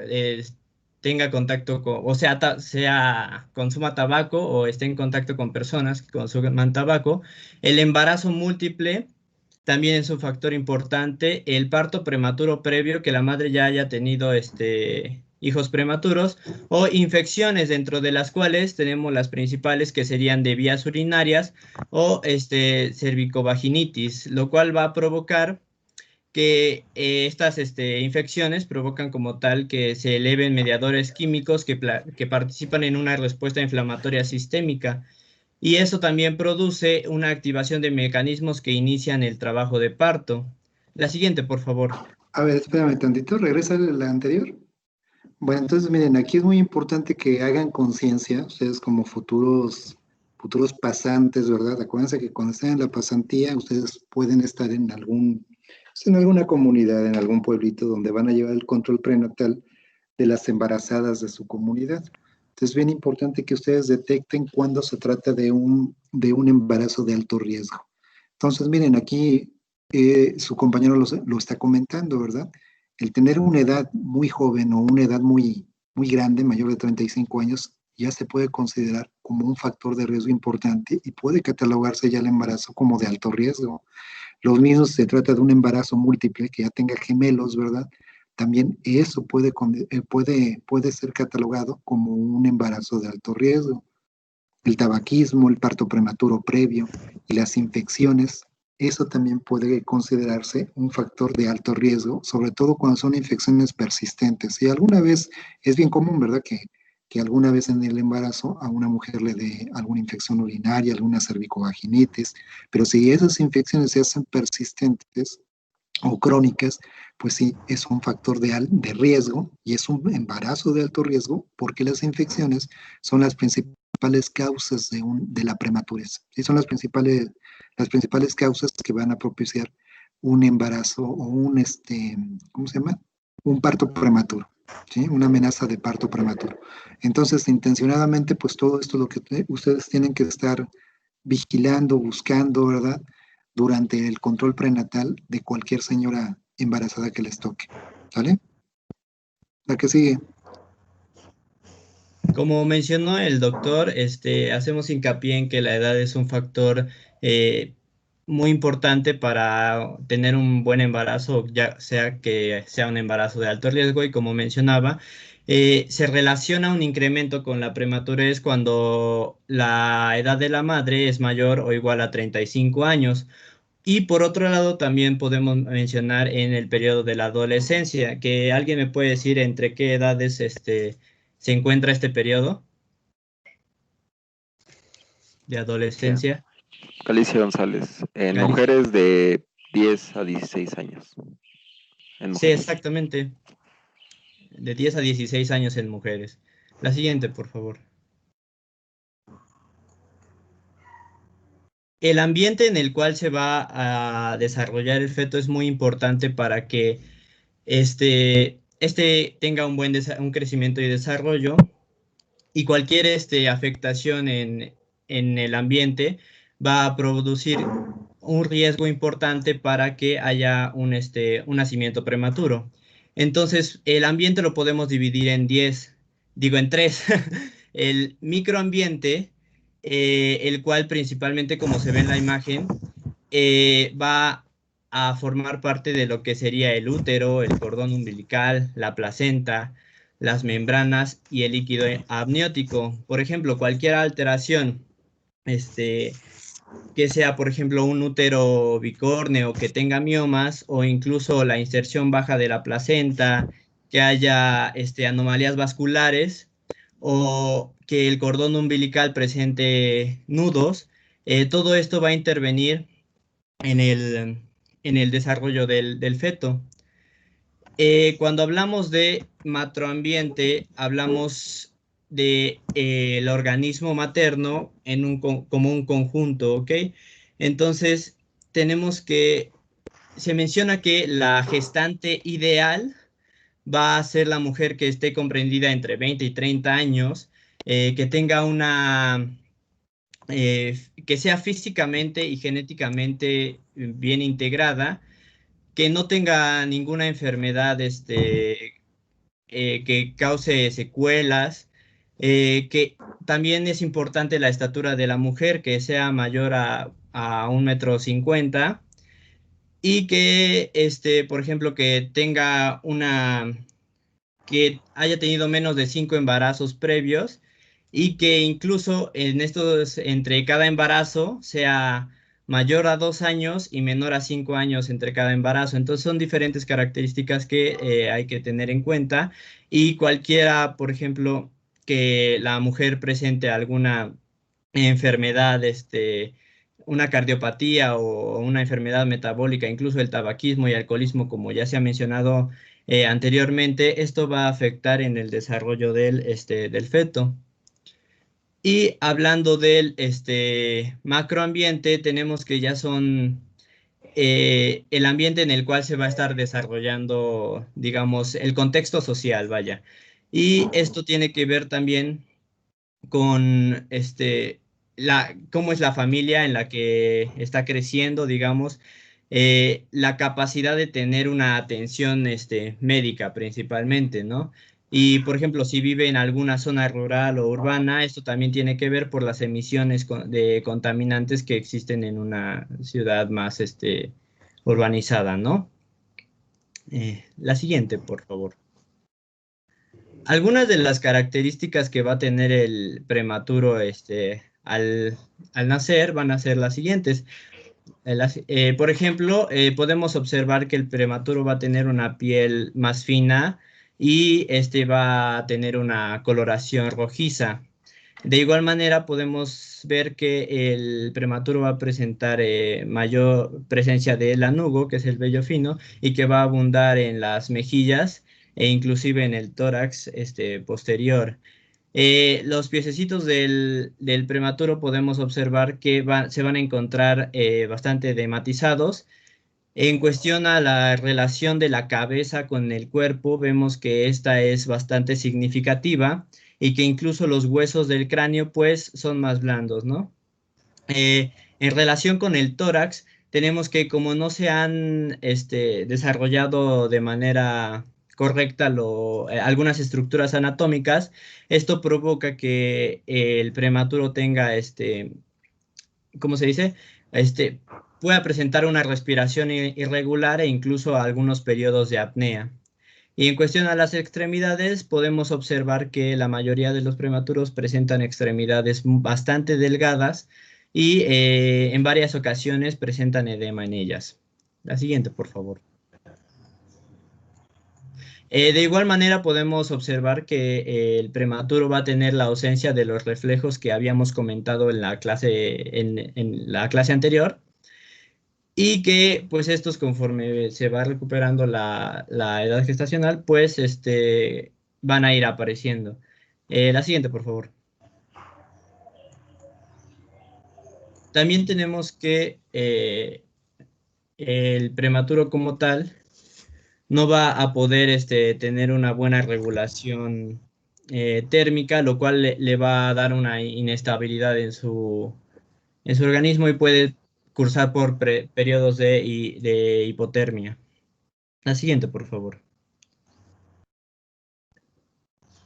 tenga contacto con, o sea, consuma tabaco o esté en contacto con personas que consuman tabaco. El embarazo múltiple también es un factor importante. El parto prematuro previo, que la madre ya haya tenido hijos prematuros, o infecciones, dentro de las cuales tenemos las principales, que serían de vías urinarias o cervicovaginitis, lo cual va a provocar que estas infecciones provocan como tal que se eleven mediadores químicos que participan en una respuesta inflamatoria sistémica. Y eso también produce una activación de mecanismos que inician el trabajo de parto. La siguiente, por favor. A ver, espérame tantito, regresa a la anterior. Bueno, entonces miren, aquí es muy importante que hagan conciencia, ustedes como futuros pasantes, ¿verdad? Acuérdense que cuando estén en la pasantía, ustedes pueden estar en alguna comunidad, en algún pueblito donde van a llevar el control prenatal de las embarazadas de su comunidad. Entonces es bien importante que ustedes detecten cuando se trata de un embarazo de alto riesgo. Entonces, miren, aquí su compañero lo está comentando, ¿verdad? El tener una edad muy joven o una edad muy, muy grande, mayor de 35 años, ya se puede considerar como un factor de riesgo importante y puede catalogarse ya el embarazo como de alto riesgo. Lo mismo si se trata de un embarazo múltiple, que ya tenga gemelos, ¿verdad? También eso puede ser catalogado como un embarazo de alto riesgo. El tabaquismo, el parto prematuro previo y las infecciones, eso también puede considerarse un factor de alto riesgo, sobre todo cuando son infecciones persistentes. Y alguna vez, es bien común, ¿verdad?, que alguna vez en el embarazo a una mujer le dé alguna infección urinaria, alguna cervicovaginitis, pero si esas infecciones se hacen persistentes o crónicas, pues sí, es un factor de riesgo y es un embarazo de alto riesgo porque las infecciones son las principales causas de la prematurez. Sí, son las principales causas que van a propiciar un embarazo o ¿cómo se llama? Un parto prematuro, ¿sí? Una amenaza de parto prematuro. Entonces, intencionadamente, pues todo esto es lo que ustedes tienen que estar vigilando, buscando, ¿verdad?, durante el control prenatal de cualquier señora embarazada que les toque. ¿Sale? La que sigue. Como mencionó el doctor, hacemos hincapié en que la edad es un factor muy importante para tener un buen embarazo, ya sea que sea un embarazo de alto riesgo, y como mencionaba, se relaciona un incremento con la prematurez cuando la edad de la madre es mayor o igual a 35 años. Y por otro lado, también podemos mencionar en el periodo de la adolescencia, que alguien me puede decir entre qué edades se encuentra este periodo de adolescencia. Alicia González, en Alicia. mujeres de 10 a 16 años. Sí, exactamente. De 10 a 16 años en mujeres. La siguiente, por favor. El ambiente en el cual se va a desarrollar el feto es muy importante para que este tenga un crecimiento y desarrollo, y cualquier afectación en el ambiente va a producir un riesgo importante para que haya un nacimiento prematuro. Entonces, el ambiente lo podemos dividir en tres. El microambiente, el cual principalmente, como se ve en la imagen, va a formar parte de lo que sería el útero, el cordón umbilical, la placenta, las membranas y el líquido amniótico. Por ejemplo, cualquier alteración, que sea, por ejemplo, un útero bicórneo, que tenga miomas, o incluso la inserción baja de la placenta, que haya anomalías vasculares, o que el cordón umbilical presente nudos, todo esto va a intervenir en el desarrollo del feto. Cuando hablamos de macroambiente, hablamos de el organismo materno como un conjunto, ¿ok? Entonces, se menciona que la gestante ideal va a ser la mujer que esté comprendida entre 20 y 30 años, que tenga que sea físicamente y genéticamente bien integrada, que no tenga ninguna enfermedad que cause secuelas, que también es importante la estatura de la mujer, que sea mayor a 1,50 m, y que, por ejemplo, que haya tenido menos de 5 embarazos previos, y que incluso entre cada embarazo sea mayor a 2 años y menor a 5 años entre cada embarazo. Entonces son diferentes características que hay que tener en cuenta, y cualquiera, por ejemplo, que la mujer presente alguna enfermedad, una cardiopatía o una enfermedad metabólica, incluso el tabaquismo y alcoholismo, como ya se ha mencionado anteriormente, esto va a afectar en el desarrollo del feto. Y hablando del macroambiente, tenemos que ya son el ambiente en el cual se va a estar desarrollando, digamos, el contexto social, vaya. Y esto tiene que ver también con cómo es la familia en la que está creciendo, digamos, la capacidad de tener una atención médica principalmente, ¿no? Y, por ejemplo, si vive en alguna zona rural o urbana, esto también tiene que ver por las emisiones de contaminantes que existen en una ciudad más urbanizada, ¿no? La siguiente, por favor. Algunas de las características que va a tener el prematuro al nacer van a ser las siguientes. Por ejemplo, podemos observar que el prematuro va a tener una piel más fina y va a tener una coloración rojiza. De igual manera, podemos ver que el prematuro va a presentar mayor presencia de lanugo, que es el vello fino, y que va a abundar en las mejillas e inclusive en el tórax posterior. Los piececitos del prematuro podemos observar que se van a encontrar bastante dematizados. En cuestión a la relación de la cabeza con el cuerpo, vemos que esta es bastante significativa y que incluso los huesos del cráneo pues son más blandos, ¿no? En relación con el tórax, tenemos que como no se han desarrollado de manera correcta algunas estructuras anatómicas, esto provoca que el prematuro tenga, ¿cómo se dice? Pueda presentar una respiración irregular e incluso algunos periodos de apnea. Y en cuestión a las extremidades, podemos observar que la mayoría de los prematuros presentan extremidades bastante delgadas y en varias ocasiones presentan edema en ellas. La siguiente, por favor. De igual manera podemos observar que el prematuro va a tener la ausencia de los reflejos que habíamos comentado en la clase anterior, y que pues estos, conforme se va recuperando la edad gestacional, pues van a ir apareciendo. La siguiente, por favor. También tenemos que el prematuro como tal no va a poder tener una buena regulación térmica, lo cual le va a dar una inestabilidad en su organismo y puede cursar por periodos de hipotermia. La siguiente, por favor.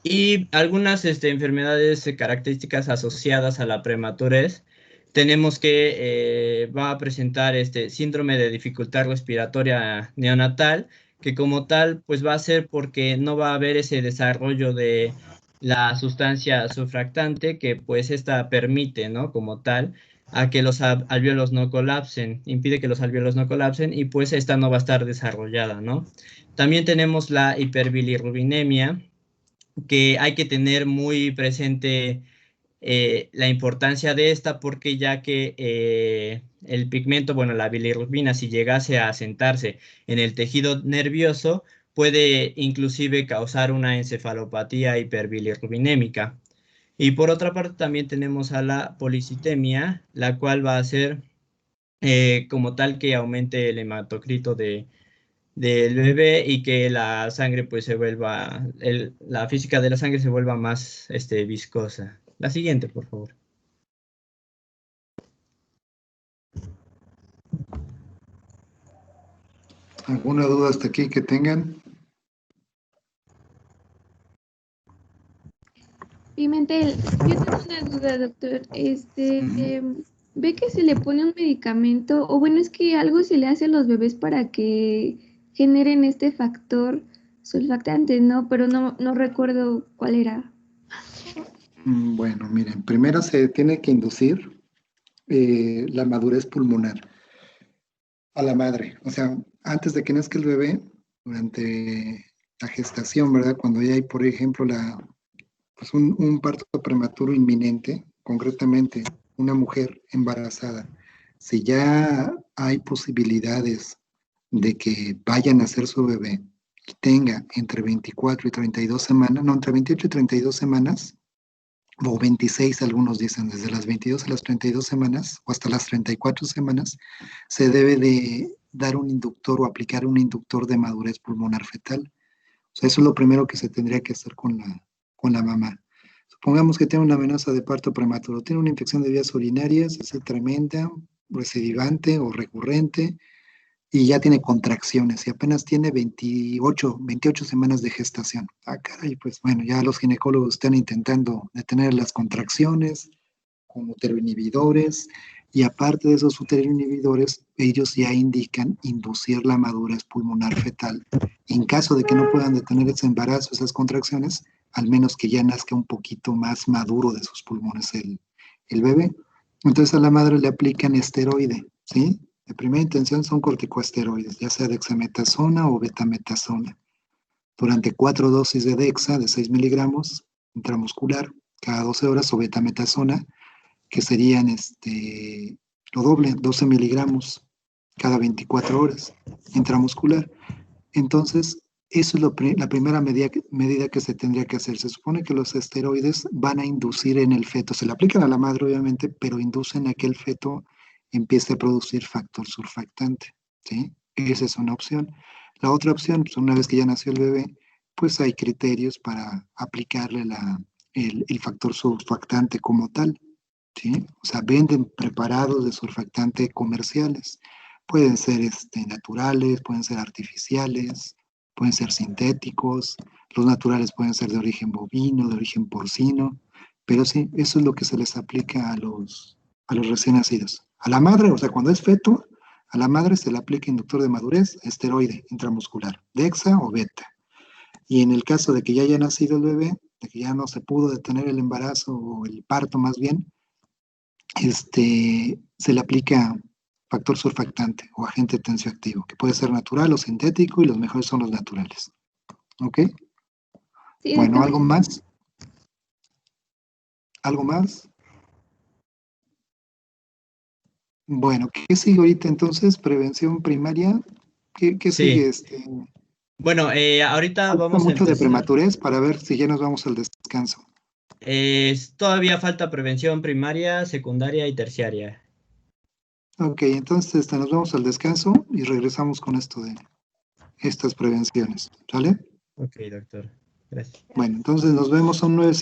Y algunas enfermedades características asociadas a la prematurez. Tenemos que va a presentar síndrome de dificultad respiratoria neonatal, que como tal pues va a ser porque no va a haber ese desarrollo de la sustancia surfactante que pues esta permite, ¿no? Como tal, a que los alvéolos no colapsen, impide que los alvéolos no colapsen, y pues esta no va a estar desarrollada, ¿no? También tenemos la hiperbilirrubinemia, que hay que tener muy presente la importancia de esta, porque ya que el pigmento, bueno, la bilirrubina, si llegase a asentarse en el tejido nervioso, puede inclusive causar una encefalopatía hiperbilirrubinémica. Y por otra parte también tenemos a la policitemia, la cual va a ser como tal que aumente el hematocrito del bebé y que la sangre pues se vuelva, la física de la sangre se vuelva más viscosa. La siguiente, por favor. ¿Alguna duda hasta aquí que tengan? Pimentel, yo tengo una duda, doctor. ¿Ve que se le pone un medicamento? O bueno, es que algo se le hace a los bebés para que generen este factor sulfactante, ¿no? Pero no recuerdo cuál era. Bueno, miren, primero se tiene que inducir la madurez pulmonar a la madre. O sea, antes de que nazca el bebé, durante la gestación, ¿verdad? Cuando ya hay, por ejemplo, pues un parto prematuro inminente, concretamente una mujer embarazada, si ya hay posibilidades de que vaya a nacer su bebé y tenga entre 24 y 32 semanas, no, entre 28 y 32 semanas, o 26 algunos dicen, desde las 22 a las 32 semanas o hasta las 34 semanas, se debe de dar un inductor o aplicar un inductor de madurez pulmonar fetal. O sea, eso es lo primero que se tendría que hacer con la mamá. Supongamos que tiene una amenaza de parto prematuro, tiene una infección de vías urinarias, es tremenda, recidivante o recurrente, y ya tiene contracciones y apenas tiene 28 semanas de gestación. Ah, caray, pues bueno, ya los ginecólogos están intentando detener las contracciones con uteroinhibidores, y aparte de esos uteroinhibidores, ellos ya indican inducir la madurez pulmonar fetal. En caso de que no puedan detener ese embarazo, esas contracciones, al menos que ya nazca un poquito más maduro de sus pulmones el bebé. Entonces a la madre le aplican esteroide, ¿sí? De primera intención son corticosteroides, ya sea dexametasona o betametasona. Durante 4 dosis de dexa de 6 miligramos intramuscular cada 12 horas, o betametasona, que serían lo doble, 12 miligramos cada 24 horas intramuscular. Entonces, eso es la primera medida que se tendría que hacer. Se supone que los esteroides van a inducir en el feto, se le aplican a la madre obviamente, pero inducen a que el feto empiece a producir factor surfactante, ¿sí? Esa es una opción. La otra opción, pues una vez que ya nació el bebé, pues hay criterios para aplicarle el factor surfactante como tal, ¿sí? O sea, venden preparados de surfactante comerciales. Pueden ser naturales, pueden ser artificiales, pueden ser sintéticos. Los naturales pueden ser de origen bovino, de origen porcino, pero sí, eso es lo que se les aplica a los recién nacidos. A la madre, o sea, cuando es feto, a la madre se le aplica inductor de madurez, esteroide intramuscular, dexa o beta. Y en el caso de que ya haya nacido el bebé, de que ya no se pudo detener el embarazo o el parto más bien, se le aplica factor surfactante o agente tensioactivo, que puede ser natural o sintético, y los mejores son los naturales. ¿Ok? Sí, Bueno, doctor. ¿algo más? ¿Algo más? Bueno, ¿qué sigue ahorita entonces? Prevención primaria. ¿Qué sigue? Bueno, ahorita Falta vamos a mucho de empezar. prematurez para ver si ya nos vamos al descanso. Todavía falta prevención primaria, secundaria y terciaria. Ok, entonces nos vamos al descanso y regresamos con esto de estas prevenciones. ¿Sale? Ok, doctor. Gracias. Bueno, entonces nos vemos a un 9.